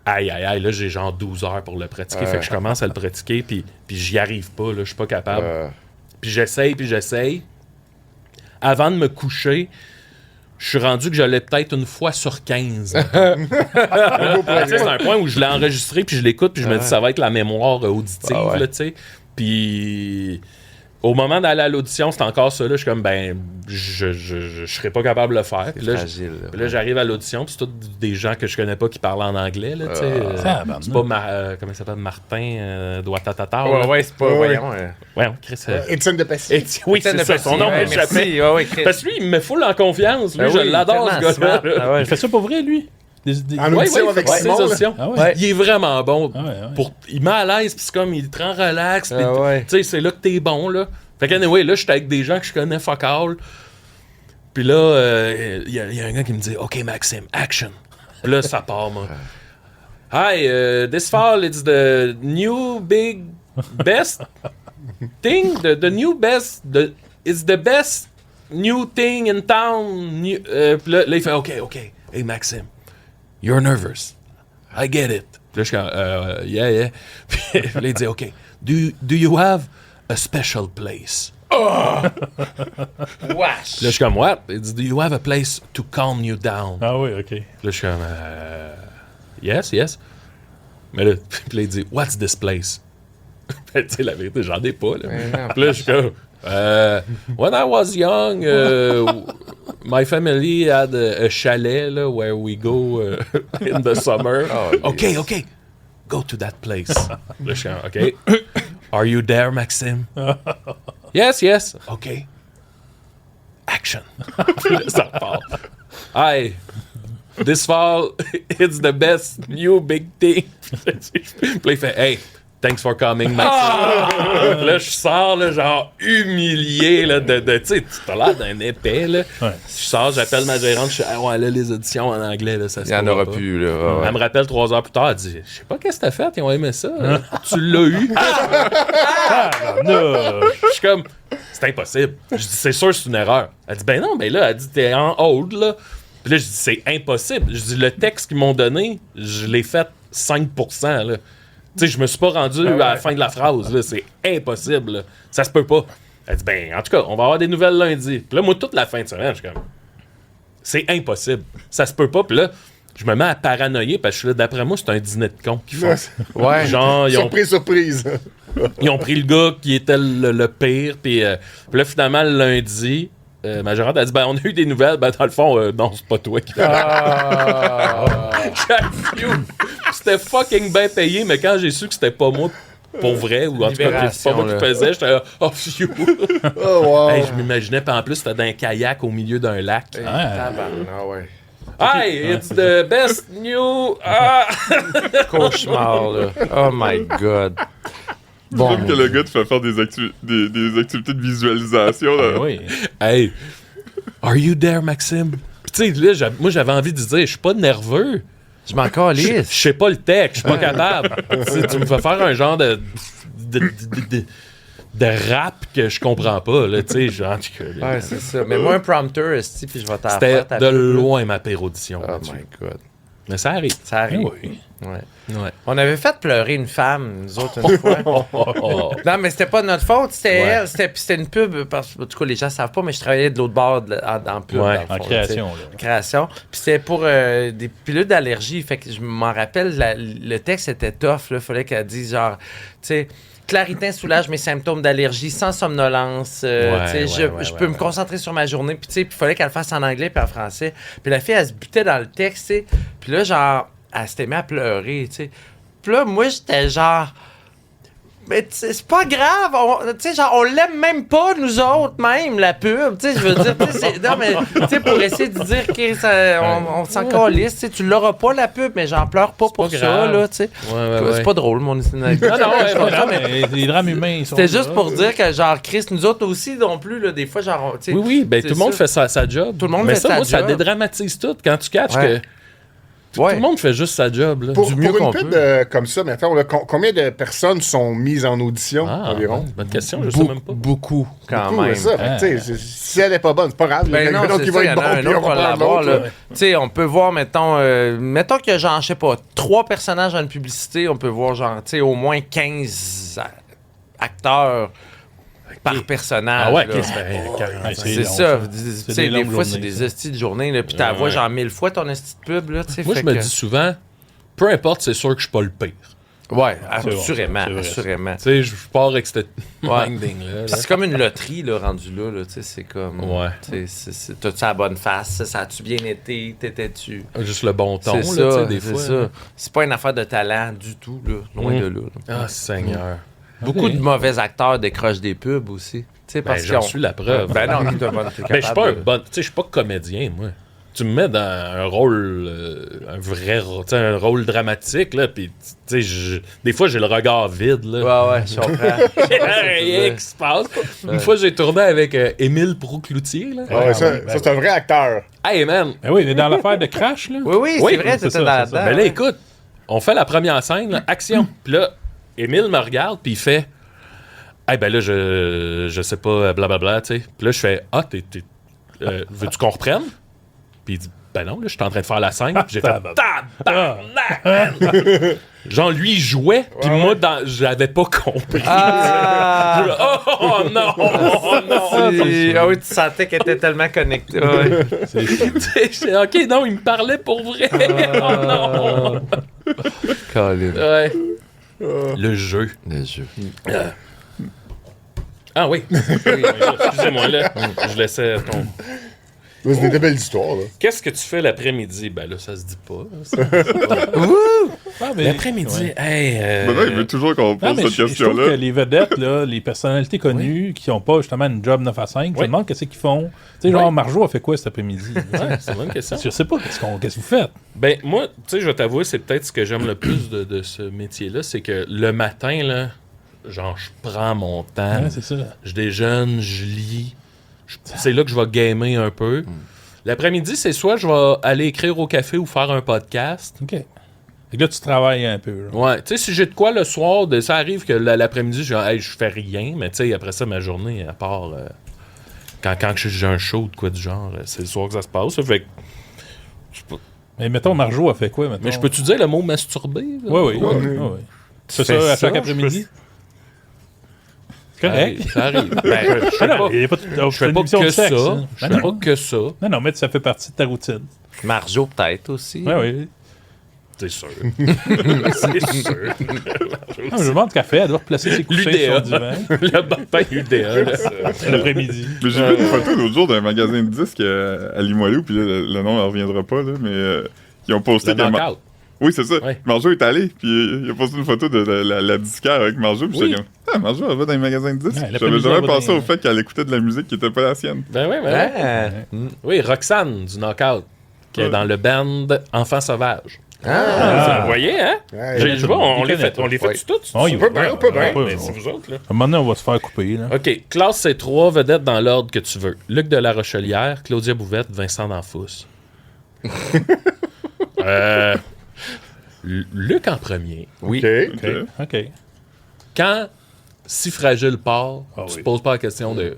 aïe, là, j'ai genre 12 heures pour le pratiquer. Fait que je commence à le pratiquer, puis j'y arrive pas, là, je suis pas capable. Puis j'essaye. Avant de me coucher, je suis rendu que je l'ai peut-être une fois sur 15. C'est un point où je l'ai enregistré, puis je l'écoute, puis je me dis, ça va être la mémoire auditive, là, tu sais. Puis au moment d'aller à l'audition, c'est encore ça, là. Je suis comme, je serais pas capable de le faire. Puis là, là, j'arrive à l'audition, puis c'est tous des gens que je connais pas qui parlent en anglais, là, tu sais. C'est pas, comment il s'appelle, Martin Douattatata. Ouais, c'est pas, voyons. Chris. Étienne de Passy. Oui, c'est ça, son nom m'échappait. Parce que lui, il me foule en confiance. Lui, je l'adore, ce gars-là. Il fait ça pour vrai, lui? En audition avec Simon, là. Il est vraiment bon. Il met à l'aise, puis c'est comme, il te rend relax. Tu sais, c'est là que t'es bon, là. Fait que, anyway, là, j'étais avec des gens que je connais fuck all. Puis là, il y a un gars qui me dit, OK, Maxime, action. Puis là, ça part, moi. Hi, this fall, it's the new big best thing. The new best. It's the best new thing in town. Puis là, il fait, OK. Hey, Maxime. You're nervous. I get it. Puis là, je suis comme, yeah. Puis là, il dit, OK, do you have a special place? Wesh! Là, je suis comme, what? Il dit, do you have a place to calm you down? Ah oui, OK. Puis là, je suis comme, yes. Mais là, puis là, il dit, what's this place? Tu sais, la vérité, j'en ai pas, là. Puis là, je suis comme, when I was young, my family had a chalet là, where we go in the summer. Okay, go to that place. Là, je suis comme, OK. Are you there, Maxime? Yes. OK. Action. Là, ça part. Hi. This fall, it's the best new big thing. Puis là, il fait, hey. Thanks for coming, Maxime. Là, je sors, là, genre, humilié, là, tu sais, tu as l'air d'un épais, là. Ouais. Je sors, j'appelle ma gérante, je dis, là, les auditions en anglais, là, ça se Il y en aura pas. Plus, là. Elle me rappelle 3 heures plus tard, elle dit, je sais pas qu'est-ce que t'as fait, ils ont aimé ça. Tu l'as eu. Je suis comme, c'est impossible. Je dis, c'est sûr, c'est une erreur. Elle dit, ben non, mais là, elle dit, t'es en hold, là. Puis là, je dis, c'est impossible. Je dis, le texte qu'ils m'ont donné, je l'ai fait 5%, là. Tu sais, je me suis pas rendu à la fin de la phrase, là. C'est impossible, là. Ça se peut pas. Elle dit, ben, en tout cas, on va avoir des nouvelles lundi. Puis là, moi, toute la fin de semaine, je suis comme, c'est impossible. Ça se peut pas. Puis là, je me mets à paranoïer parce que je suis là, d'après moi, c'est un dîner de cons qu'ils font. Ouais. Genre, surprise. Ils ont pris le gars qui était le pire. Puis là, finalement, le lundi, ma gérante a dit, ben, on a eu des nouvelles. Ben, dans le fond, non, c'est pas toi qui C'était fucking bien payé, mais quand j'ai su que c'était pas moi pour vrai, ou en tout cas, c'est pas moi qui faisais, j'étais là, oh, phew. Wow. Hey, je m'imaginais, puis en plus, c'était dans un kayak au milieu d'un lac. Ouais. Hi, it's the best new. Cauchemar, là. Oh my God. Bon, que le gars te fait faire des activités de visualisation. Là. Oui. Hey, are you there, Maxime? Tu sais, là, moi, j'avais envie de dire, je suis pas nerveux. Je m'en calisse. Je sais pas le texte, je suis pas capable. Tu me fais faire un genre de rap que je comprends pas, là, tu sais, genre. Ouais, c'est ça. Mais moi, un prompteur, puis je vais t'en faire. C'était de loin ma pire audition. Oh my God. Mais ça arrive. Ça arrive. Oui. Ouais. On avait fait pleurer une femme, nous autres, une fois. Non, mais c'était pas de notre faute, c'était elle. C'était une pub, parce que, en tout cas, les gens savent pas, mais je travaillais de l'autre bord en pub. Ouais, dans le fond, en création. Là. En création. Puis c'était pour des pilules d'allergie. Fait que je m'en rappelle, le texte était tough. Il fallait qu'elle dise genre, tu sais, Claritin soulage mes symptômes d'allergie sans somnolence. Je peux me concentrer sur ma journée. Puis, tu sais, il fallait qu'elle le fasse en anglais puis en français. Puis la fille, elle se butait dans le texte, tu sais. Puis là, genre, elle s'était mise à pleurer, tu sais. Puis là, moi, j'étais genre... Mais c'est pas grave, tu sais, genre, on l'aime même pas, nous autres, même, la pub, tu sais, je veux dire, non, mais, tu sais, pour essayer de dire qu'on s'en calisse, tu sais, tu l'auras pas, la pub, mais j'en pleure pas pour ça, là, tu sais. C'est pas drôle, mon anecdote. Non, mais les drames humains, ils sont C'était juste pour dire que, genre, Chris, nous autres aussi, non plus, là, des fois, genre, tu sais. Oui, ben, tout le monde fait sa job. Tout le monde fait sa job. Ça dédramatise tout quand tu catches que... Ouais. Tout le monde fait juste sa job. Là. Pour du mieux une qu'on pub peut. comme ça, maintenant, combien de personnes sont mises en audition environ? Bonne question, je sais même pas. Beaucoup, quand Beaucoup, même. c'est ça. Fait que, tu sais, si elle est pas bonne, c'est pas grave. Il y a Ben non, quelqu'un d'autre c'est qui ça, va il y être en a bon, un puis autre on pour va prendre l'avoir. l'autre. là. Tu sais, on peut voir, mettons que genre, je sais pas, 3 personnages dans une publicité, on peut voir genre, tu sais, au moins 15 acteurs par personnage. Ah ouais, là. ok, ça fait 45. C'est C'est long, ça. ça. Tu C'est sais, des des longues fois, c'est journées, des ça. hosties de journée, là, puis t'as vois genre 1000 fois ton hostie de pub, là, tu sais. Moi, fait je me que- dis souvent, peu importe, c'est sûr que je suis pas le pire. Ouais, bon, assurément, c'est vrai, assurément. Tu sais, je pars avec cette Ouais. minding-là. Puis c'est comme une loterie, là, rendu là, tu sais, c'est comme... Ouais. Tu sais, t'as-tu la bonne face? Ça a-tu bien été? T'étais-tu... Juste le bon ton, là, C'est tu sais, ça, des c'est fois. ça. là. C'est pas une affaire de talent du tout, là, loin Mm. de là. Ah, Seigneur. Beaucoup de mauvais acteurs décrochent des pubs aussi. Tu sais, Ben, parce j'en qu'on... suis la preuve. Ben non, t'es Ben, je suis pas un bon... Tu sais, je suis pas comédien, moi. Tu me mets dans un rôle, un vrai rôle, tu sais, un rôle dramatique, là, pis, tu sais, des fois, j'ai le regard vide, là. Ouais, je comprends. Il y a rien qui se passe. Une fois, j'ai tourné avec Émile Proulx-Cloutier, là. Ouais, ça, c'est un vrai acteur. Hey, man! Ben oui, il est dans l'affaire de Crash, là. Oui, Oui, c'est vrai, c'est c'était ça, dans c'est ça. dedans. Ben là, écoute, on fait la première scène, là, action. Puis là, Émile me regarde, puis il fait « Hey, ben là, je sais pas, blablabla, tu sais. » Puis là, je fais « Ah, veux-tu qu'on reprenne? » Puis il dit « Ben non, là, je suis en train de faire la scène. » Puis j'ai fait « Tabarnak! » Genre, lui, il jouait, puis moi, j'avais pas compris. Ah! Oh non! Oh non! Ah oui, tu sentais qu'elle était tellement connectée. Ouais. J'étais, OK, non, il me parlait pour vrai. Oh non! Colin. Ouais. Le jeu. Le jeu. Ah oui. Excusez-moi, là. Je laissais ton... C'est des belles histoires, là. Qu'est-ce que tu fais l'après-midi? Ben là, ça se dit pas. Ah, mais- L'après-midi, ouais. hey... Maintenant, il veut toujours qu'on Non, pose mais cette je trouve que question-là. les vedettes, là, les personnalités connues qui n'ont pas justement une job 9 à 5, je me demande qu'est-ce qu'ils font. Tu sais, genre, Oui. Marjo a fait quoi cet après-midi? Ouais, c'est une bonne question. Je sais pas, qu'est-ce que vous faites? Ben, moi, tu sais, je vais t'avouer, c'est peut-être ce que j'aime le plus de ce métier-là, c'est que le matin, là, genre, je prends mon temps, Ouais, c'est ça. je déjeune, je lis. C'est là que je vais gamer un peu. L'après-midi, c'est soit je vais aller écrire au café ou faire un podcast. OK. Et là, tu travailles un peu. Là. Ouais, tu sais, si j'ai de quoi le soir, ça arrive que l'après-midi, je fais rien, mais tu sais, après ça, ma journée, à part quand j'ai un show de quoi du genre, c'est le soir que ça se passe. Fait que, je sais pas. Mais mettons, Marjo a fait quoi, maintenant? Mais je peux-tu dire le mot masturber? là? Oui, oui. Tu fais ça à chaque après-midi? C'est correct. Ça arrive. Ben, je fais Ah non, pas, il y a pas, je fais pas que ça. Je fais pas que ça. Non, non, mais ça fait partie de ta routine. Marjo, peut-être aussi. Oui, oui. C'est sûr. C'est sûr. Non, mais je me demande ce qu'elle fait. Elle doit replacer ses coussins L'UDA. sur le divan Le baptême UDA. là. l'après-midi. Mais j'ai vu une photo l'autre jour d'un magasin de disques à Limoilou, puis là, le nom ne reviendra pas, là, mais ils ont posté Le que knockout. Oui, c'est ça. Ouais. Marjo est allé, puis il a posté une photo de la disquaire avec Marjo, puis Oui. j'étais comme ah, Marjo, elle va dans les magasins de disques. Ouais, J'avais l'après-midi, jamais elle va pensé dans- au fait qu'elle écoutait de la musique qui était pas la sienne. Ben oui, Oui, Roxane du Knockout, qui est Ouais. dans le band Enfants Sauvages. Ah! Vous voyez, hein? Ouais, Je vois, on les fait Ouais. tous. Oh, il peut bien, on peut bien. Ouais, Mais ouais. c'est vous autres, là. À un moment donné, on va se faire couper. Là. OK, classe C3, vedette dans l'ordre que tu veux. Luc de la Rochelière, Claudia Bouvette, Vincent D'Anfous. Luc en premier. Oui. OK. OK. OK. Quand Si fragile part, Ah tu oui. te poses pas la question de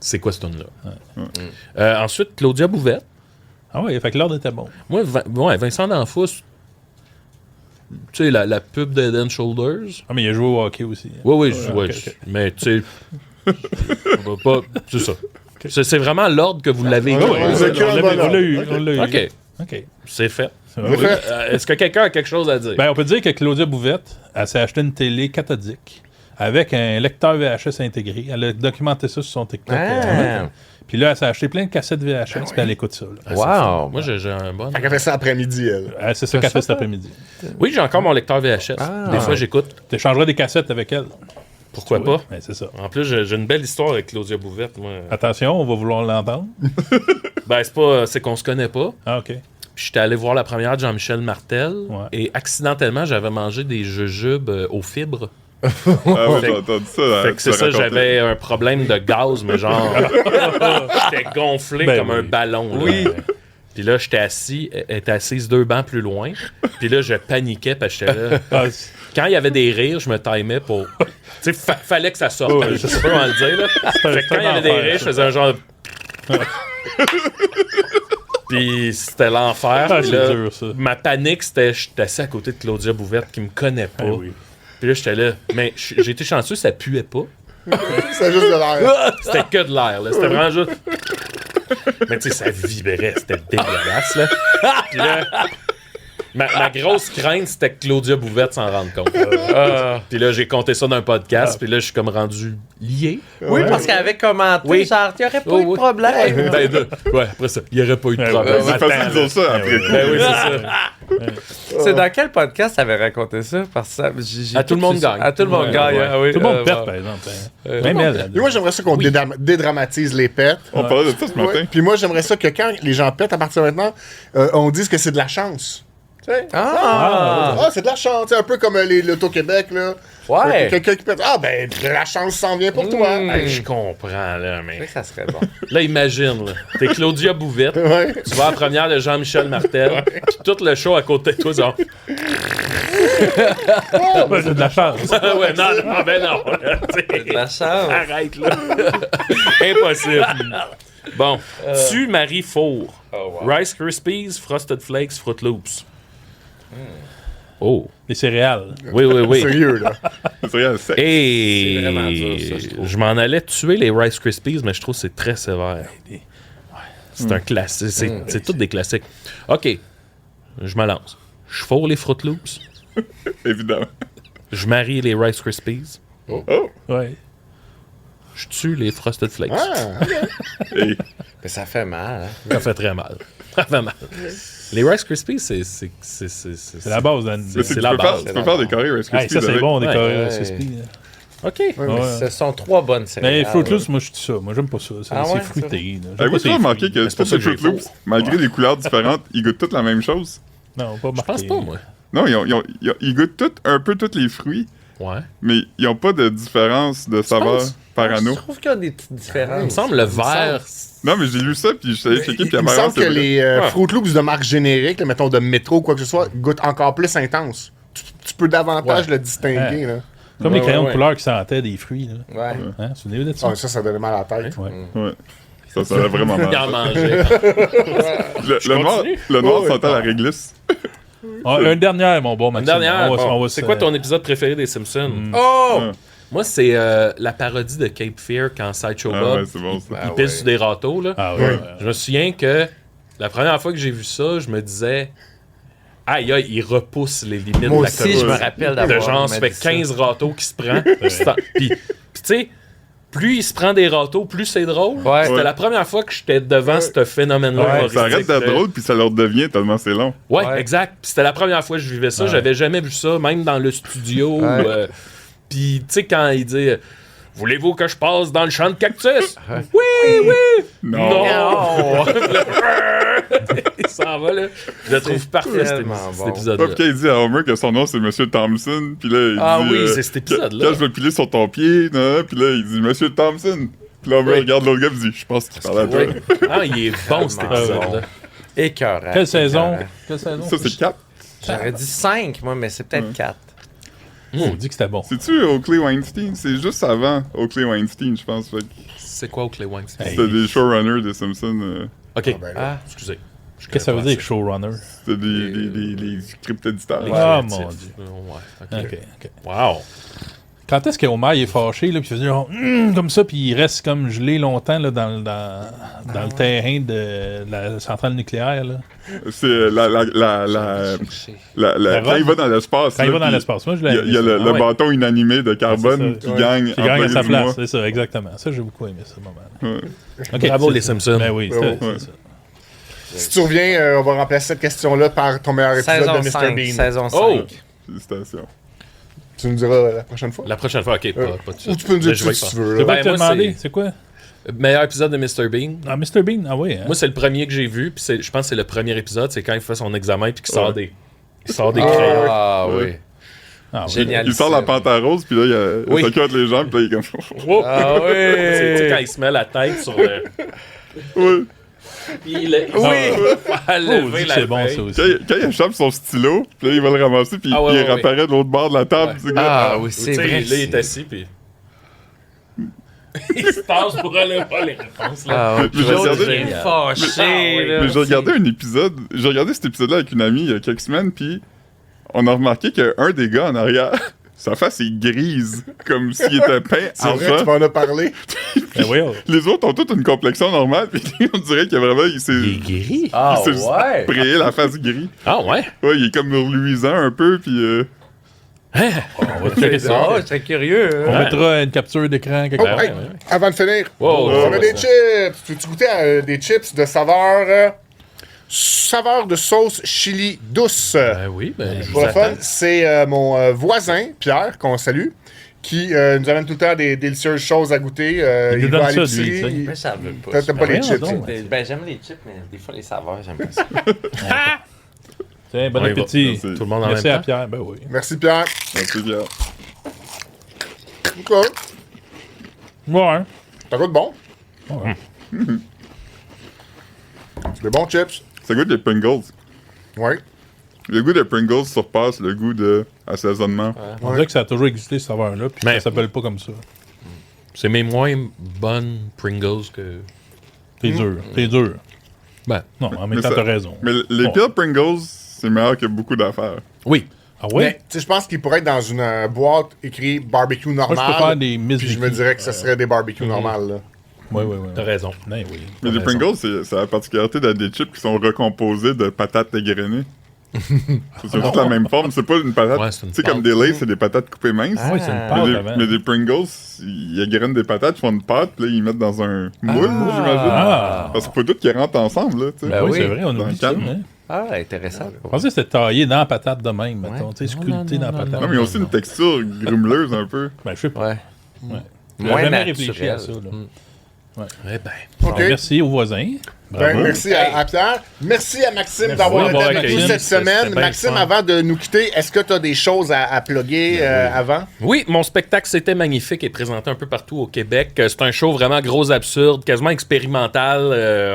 c'est quoi ce tune-là. Ensuite, Claudia Bouvette. Ah oui, fait que l'ordre était bon. Moi, Vincent D'Anfous, tu sais, la pub de Head & Shoulders. Ah, mais il a joué au hockey aussi. Oui, ok, ok. mais tu sais, on va pas, c'est ça. C'est vraiment l'ordre que vous l'avez écrit. Ouais, On c'est écrit en bon l'a eu. ordre. On l'a eu. OK, OK. c'est fait. C'est vrai. Est-ce que quelqu'un a quelque chose à dire? Ben, on peut dire que Claudia Bouvette, elle s'est acheté une télé cathodique avec un lecteur VHS intégré. Elle a documenté ça sur son TikTok. Ah. Puis là, elle s'est acheté plein de cassettes VHS, puis elle écoute ça. là. Wow! Moi, j'ai un bon... Fait qu'elle fait ça après-midi, elle. C'est ça qu'elle fait cet après-midi. Oui, j'ai encore mon lecteur VHS. Ah. Des fois, j'écoute. Tu échangeras des cassettes avec elle. Pourquoi pas? Ben, c'est ça. En plus, j'ai une belle histoire avec Claudia Bouvette, moi. Attention, on va vouloir l'entendre. Ben, c'est qu'on se connaît pas. Ah, OK. Puis j'étais allé voir la première de Jean-Michel Martel. Ouais. Et accidentellement, j'avais mangé des jujubes aux fibres. Ah oui, Fait- j'ai entendu ça. Fait que c'est ça, raconter. j'avais un problème de gaz, mais genre, j'étais gonflé Ben comme oui. un ballon. là. Oui. Puis là, j'étais assis, elle était assise 2 bancs plus loin. Puis là, je paniquais parce que j'étais là. Quand il y avait des rires, je me timais pour... Tu sais, fallait que ça sorte. Ouais, je sais pas comment le dire, là. Fait que quand il y avait des rires, je faisais un genre... Puis c'était l'enfer. Ah, Puis c'est là, dur, ça. ma panique, c'était... J'étais assis à côté de Claudia Bouvette qui me connaît pas. Ah oui. Puis là, j'étais là... Mais j'ai été chanceux, ça puait pas. C'est juste de l'air. C'était que de l'air, là. C'était vraiment juste... Mais tu sais, ça vibrait. C'était dégueulasse, là. Puis là... Ma grosse crainte, c'était que Claudia Bouvette s'en rende compte. Puis là, j'ai compté ça dans un podcast, puis là, je suis comme rendu lié. Oui, parce qu'elle avait commenté, genre, il n'y aurait pas eu de problème. Ouais, après ça, il n'y aurait pas eu de problème. C'est facile de dire ça après coup. Ben oui, c'est ça. C'est dans quel podcast t'avais raconté ça? Parce que j'ai À Tout le monde gagne. À tout le monde gagne, ah oui. Tout le monde perd, par exemple. Même elle. Mais moi, j'aimerais ça qu'on dédramatise les pets. On parlait de ça ce matin. Ouais. Puis moi, j'aimerais ça que quand les gens pètent à partir de maintenant, on dise que c'est de la chance. Tu sais? C'est de la chance. Tu sais, un peu comme l'Auto-Québec, là. Ouais. Quelqu'un qui pète. Ah, ben, la chance s'en vient pour toi. Hey, je comprends, là, Je sais mais... que ça serait bon. Là, imagine, là. T'es Claudia Bouvette, Ouais. tu vas à la première de Jean-Michel Martel, puis tout le show à côté de toi, genre... Ouais, c'est de la chance. ouais, non, ben non. De la chance. Arrête, là. Impossible. Bon, tu Marie Four. Oh, wow. Rice Krispies, Frosted Flakes, Fruit Loops. Oh. Les céréales. Oui. Sérieux, là. C'est réel, sec. Et C'est vraiment dur, ça, je trouve. je m'en allais tuer les Rice Krispies, mais je trouve que c'est très sévère. C'est un classique. C'est tous des classiques. OK. Je me lance. Je fourre les Fruit Loops. Évidemment. Je marie les Rice Krispies. Ouais. Je tue les Frosted Flakes. Et Mais ça fait mal, hein? Ça fait très mal. Ça fait mal. Les Rice Krispies, c'est C'est la base d'un. mais c'est tu la peux base. faire, des carrés Rice Hey, Krispies ça, c'est avec. bon, des Ouais, carrés ouais. Rice Krispies. OK. Ouais. Ce sont 3 bonnes céréales. Mais Fruit Loops, moi, je dis ça. Moi, j'aime pas ça. C'est Ah ouais, fruité. là. J'aime Avez-vous pas toujours ces remarqué fruits. que c'est pour tous ça les que j'ai Fruit Loops, malgré les couleurs différentes, ils goûtent toutes la même chose? Non, pas Je pense marqué. pas, moi. Non, ils goûtent un peu tous les fruits, Ouais. mais ils n'ont pas de différence de saveur penses? par Je anneau. trouve qu'il y a des petites Il me différences. semble le vert. Non, mais j'ai lu ça, puis je suis allé checker, puis Il me apparemment, semble que c'est vrai. les Fruit Loops de marque générique, là, mettons de métro ou quoi que ce soit, goûtent encore plus intense. Tu peux davantage le distinguer. Là. Comme les crayons ouais. de couleur qui sentaient des fruits. Là. Ouais. Hein? Souvenez-vous de ça? Ah, ça donnait mal à la tête. Ouais. Ouais. Ça a vraiment Il en mal. mangeait. Le noir Ouais. sentait la réglisse. Ah, une dernière, mon bon Une Maxime. dernière. On va- Bon, on va c'est se- quoi ton épisode préféré des Simpsons? Oh! Moi, c'est la parodie de Cape Fear quand Sideshow Ah Bob ouais, c'est bon, ça. Ah il ouais. pisse sur des râteaux. Là. Ah ouais. Je me souviens que la première fois que j'ai vu ça, je me disais aïe, aïe, il repousse les limites Moi de la aussi, je me comédie. rappelle De d'avoir genre, ça fait dit ça. 15 râteaux qui se prend. Puis tu sais, plus il se prend des râteaux, plus c'est drôle. Ouais. C'était la première fois que j'étais devant ce phénomène-là. Ouais, humoristique. Ça arrête d'être drôle, puis ça leur devient tellement c'est long. Ouais, Ouais. exact. Puis c'était la première fois que je vivais ça. Ouais. J'avais jamais vu ça, même dans le studio. Ouais. Puis, tu sais, quand il dit voulez-vous que je passe dans le champ de cactus? Oui! Non. Non! Il s'en va, là. Je le trouve parfait, Tellement cet bon. épisode-là. Puis quand il dit à Homer que son nom c'est Monsieur Thompson, puis là il Ah dit oui, c'est cet épisode-là. Quand je vais piler sur ton pied, puis là il dit Monsieur Thompson. Puis là Homer Oui. regarde l'autre gars et dit je pense qu'il parle à toi. Oui. Ah, il est bon, cet Tellement épisode-là. Écœurant. Quelle saison? Écœurant. Quelle saison? Ça c'est 4. J'aurais dit 5, moi, mais c'est peut-être 4. On dit que c'était bon. C'est-tu Oakley Weinstein? C'est juste avant Oakley Weinstein, je pense. Fait que C'est quoi Oakley Weinstein? Hey. c'était des showrunners des Simpsons. OK. Ah. Excusez. Qu'est-ce que ça veut dire, showrunner? C'était des script éditeurs. Ah, Créatifs. mon Dieu. Ouais, OK. Ok, ok. Wow. Quand est-ce qu'Homer il est fâché, là, puis il fait genre, comme ça, puis il reste comme gelé longtemps là, dans le terrain de la centrale nucléaire? Là. C'est quand il va dans l'espace. Quand il là, va dans puis l'espace, moi je Il l'ai y a, aimé, il y a ça. le, Ah le ouais. bâton inanimé de carbone c'est ça. qui gagne Qui gagne à sa du place, mois. c'est ça, exactement. Ça, j'ai beaucoup aimé ce moment. Ouais. Ok, Bravo, c'est les ça. Simpsons. Ben oui, Ouais. c'est ça. Si tu reviens, on va remplacer cette question-là par ton meilleur épisode Saison de Mr. 5. Bean. Saison 5. Oh! Félicitations. Tu nous diras la prochaine fois. La prochaine fois, OK. Pas tout de suite. Ou tu peux nous dire Mais je vais y si tu faire. veux. C'est là. quoi Ben, que tu as moi, demandé? C'est quoi? Meilleur épisode de Mr. Bean. Ah, Mr. Bean? Ah oui, hein? Moi, c'est le premier que j'ai vu, puis je pense que c'est le premier épisode, c'est quand il fait son examen, puis qu'il sort des crayons. Ah oui. Ouais. Ah, oui. Génial. Il sort la panthère rose, puis là, Oui. il s'occupe les jambes, puis là, il est comme. Oh! Ah C'est, tu sais, oui. quand il se met la tête sur le... Ouais. Puis le... Oh, c'est bon, ça aussi. Quand il échappe son stylo, puis là, il va le ramasser, puis il réapparaît de l'autre bord de la table. Ouais. Ah oui, c'est vrai. Là, il est assis, puis... il se passe pour aller voir les réponses, là. Ah, ouais. Mais j'ai regardé- J'ai fâché, là. Mais j'ai regardé un épisode, j'ai regardé cet épisode-là avec une amie il y a quelques semaines, puis on a remarqué qu'un des gars en arrière, sa face est grise, comme s'il était peint C'est vrai, tu argent. m'en as parlé. Ben oui, Les autres ont toutes une complexion normale, puis on dirait qu'il y a vraiment, il s'est gris. Ah il s'est juste ouais. sprayé la face gris. Ah ouais? Ouais, il est comme luisant un peu, puis on va checker ça. Oh, c'est curieux. On hein. mettra une capture d'écran quelque Oh, part. hey, avant de finir, Wow, on a des chips. Peux-tu goûter à des chips de saveur de sauce chili douce? Ben oui, ben je Pour vous le fun, attends. c'est mon voisin, Pierre, qu'on salue, qui nous amène tout le temps des délicieuses choses à goûter. Il nous Il donne va à ça, l'épicerie. lui, tu sais. Mais ça veut pas. T'aimes pas les voyons chips? donc. Ben, j'aime les chips, mais des fois, les saveurs, j'aime pas ça. Tiens, bon On y va. appétit. Merci. Tout le monde en Merci même à temps. Pierre. Ben oui. Merci, Pierre. c'est bien. OK. Ouais. Ça goûte bon. Ouais. C'est des bons chips. Ça goûte les Pringles. Oui. Le goût des Pringles surpasse le goût de assaisonnement. On dirait que ça a toujours existé, cette saveur-là, puis Mais- ça s'appelle pas comme ça. C'est mes moins bonnes Pringles que... T'es dur. T'es dur. Ben, Non, en même Mais temps, ça- t'as raison. Mais les Bon. pires Pringles, c'est meilleur que beaucoup d'affaires. oui. Ah ouais? Mais, tu sais, je pense qu'il pourrait être dans une boîte écrit barbecue Moi, normal. je peux faire des Miss Puis je me Vicky. dirais que ce serait des barbecues normales, là. Oui, oui, T'as oui. raison. Oui, oui. Mais les Pringles, c'est la particularité d'être des chips qui sont recomposés de patates égrenées. C'est toute la même forme. C'est pas une patate. Ouais, c'est une tu sais, comme pâte. des Lay's, c'est des patates coupées minces. Ah oui, c'est une Ah. pâte mais, avant. mais des Pringles, ils égrènent des patates, ils font une pâte, puis là, ils mettent dans un moule, j'imagine. Ah. Parce que c'est pas tout qui rentre ensemble, là, tu sais. Ben oui, oui. c'est vrai, on Dans oublie le ça. calme. Hein? Ah, intéressant. Je pensais que c'était taillé dans la patate de même, mettons. Tu sais, sculpté dans la patate. Non, mais ils ont aussi une texture grumeleuse un peu. Ben, je sais pas. Ouais. Ouais. Moins J'ai jamais réfléchi naturel. à ça. Là. Eh ben. Bon, OK. merci aux voisins. Ben, Bravo. merci à Pierre. Merci à Maxime Merci d'avoir été d'avoir avec accueilli. nous cette C'était semaine. bien Maxime, fun. avant de nous quitter, est-ce que tu as des choses à plugger avant? Oui, mon spectacle C'était magnifique est présenté un peu partout au Québec. C'est un show vraiment gros absurde, quasiment expérimental.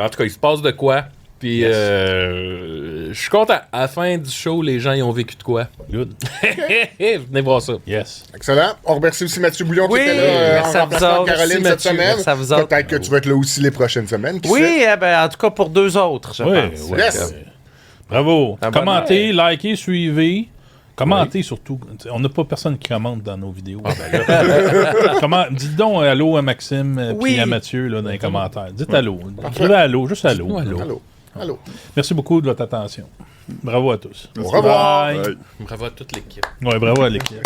En tout cas, il se passe de quoi. Puis je suis content. À la fin du show, les gens y ont vécu de quoi. Good. Venez voir ça. Yes. Excellent. On remercie aussi Mathieu Bouillon Oui, qui était là merci en à vous remplacement de autres. Caroline Merci, cette Mathieu. semaine. Merci à vous autres. Peut-être que tu vas être là aussi les prochaines semaines. qui sait? Oui, ben, en tout cas pour 2 autres, je Oui, pense. oui. Yes. Bravo. Ah, bonne Commentez, likez, suivez. Commentez surtout. On n'a pas personne qui commente dans nos vidéos. Dites donc allô à Maxime et Oui. à Mathieu là, dans les commentaires. Dites allô. Écrivez allô, juste allô. Dites-nous allô. Allô. Allô. Merci beaucoup de votre attention. Bravo à tous. Au revoir. Bye. Ouais. Bravo à toute l'équipe. Ouais, bravo à l'équipe.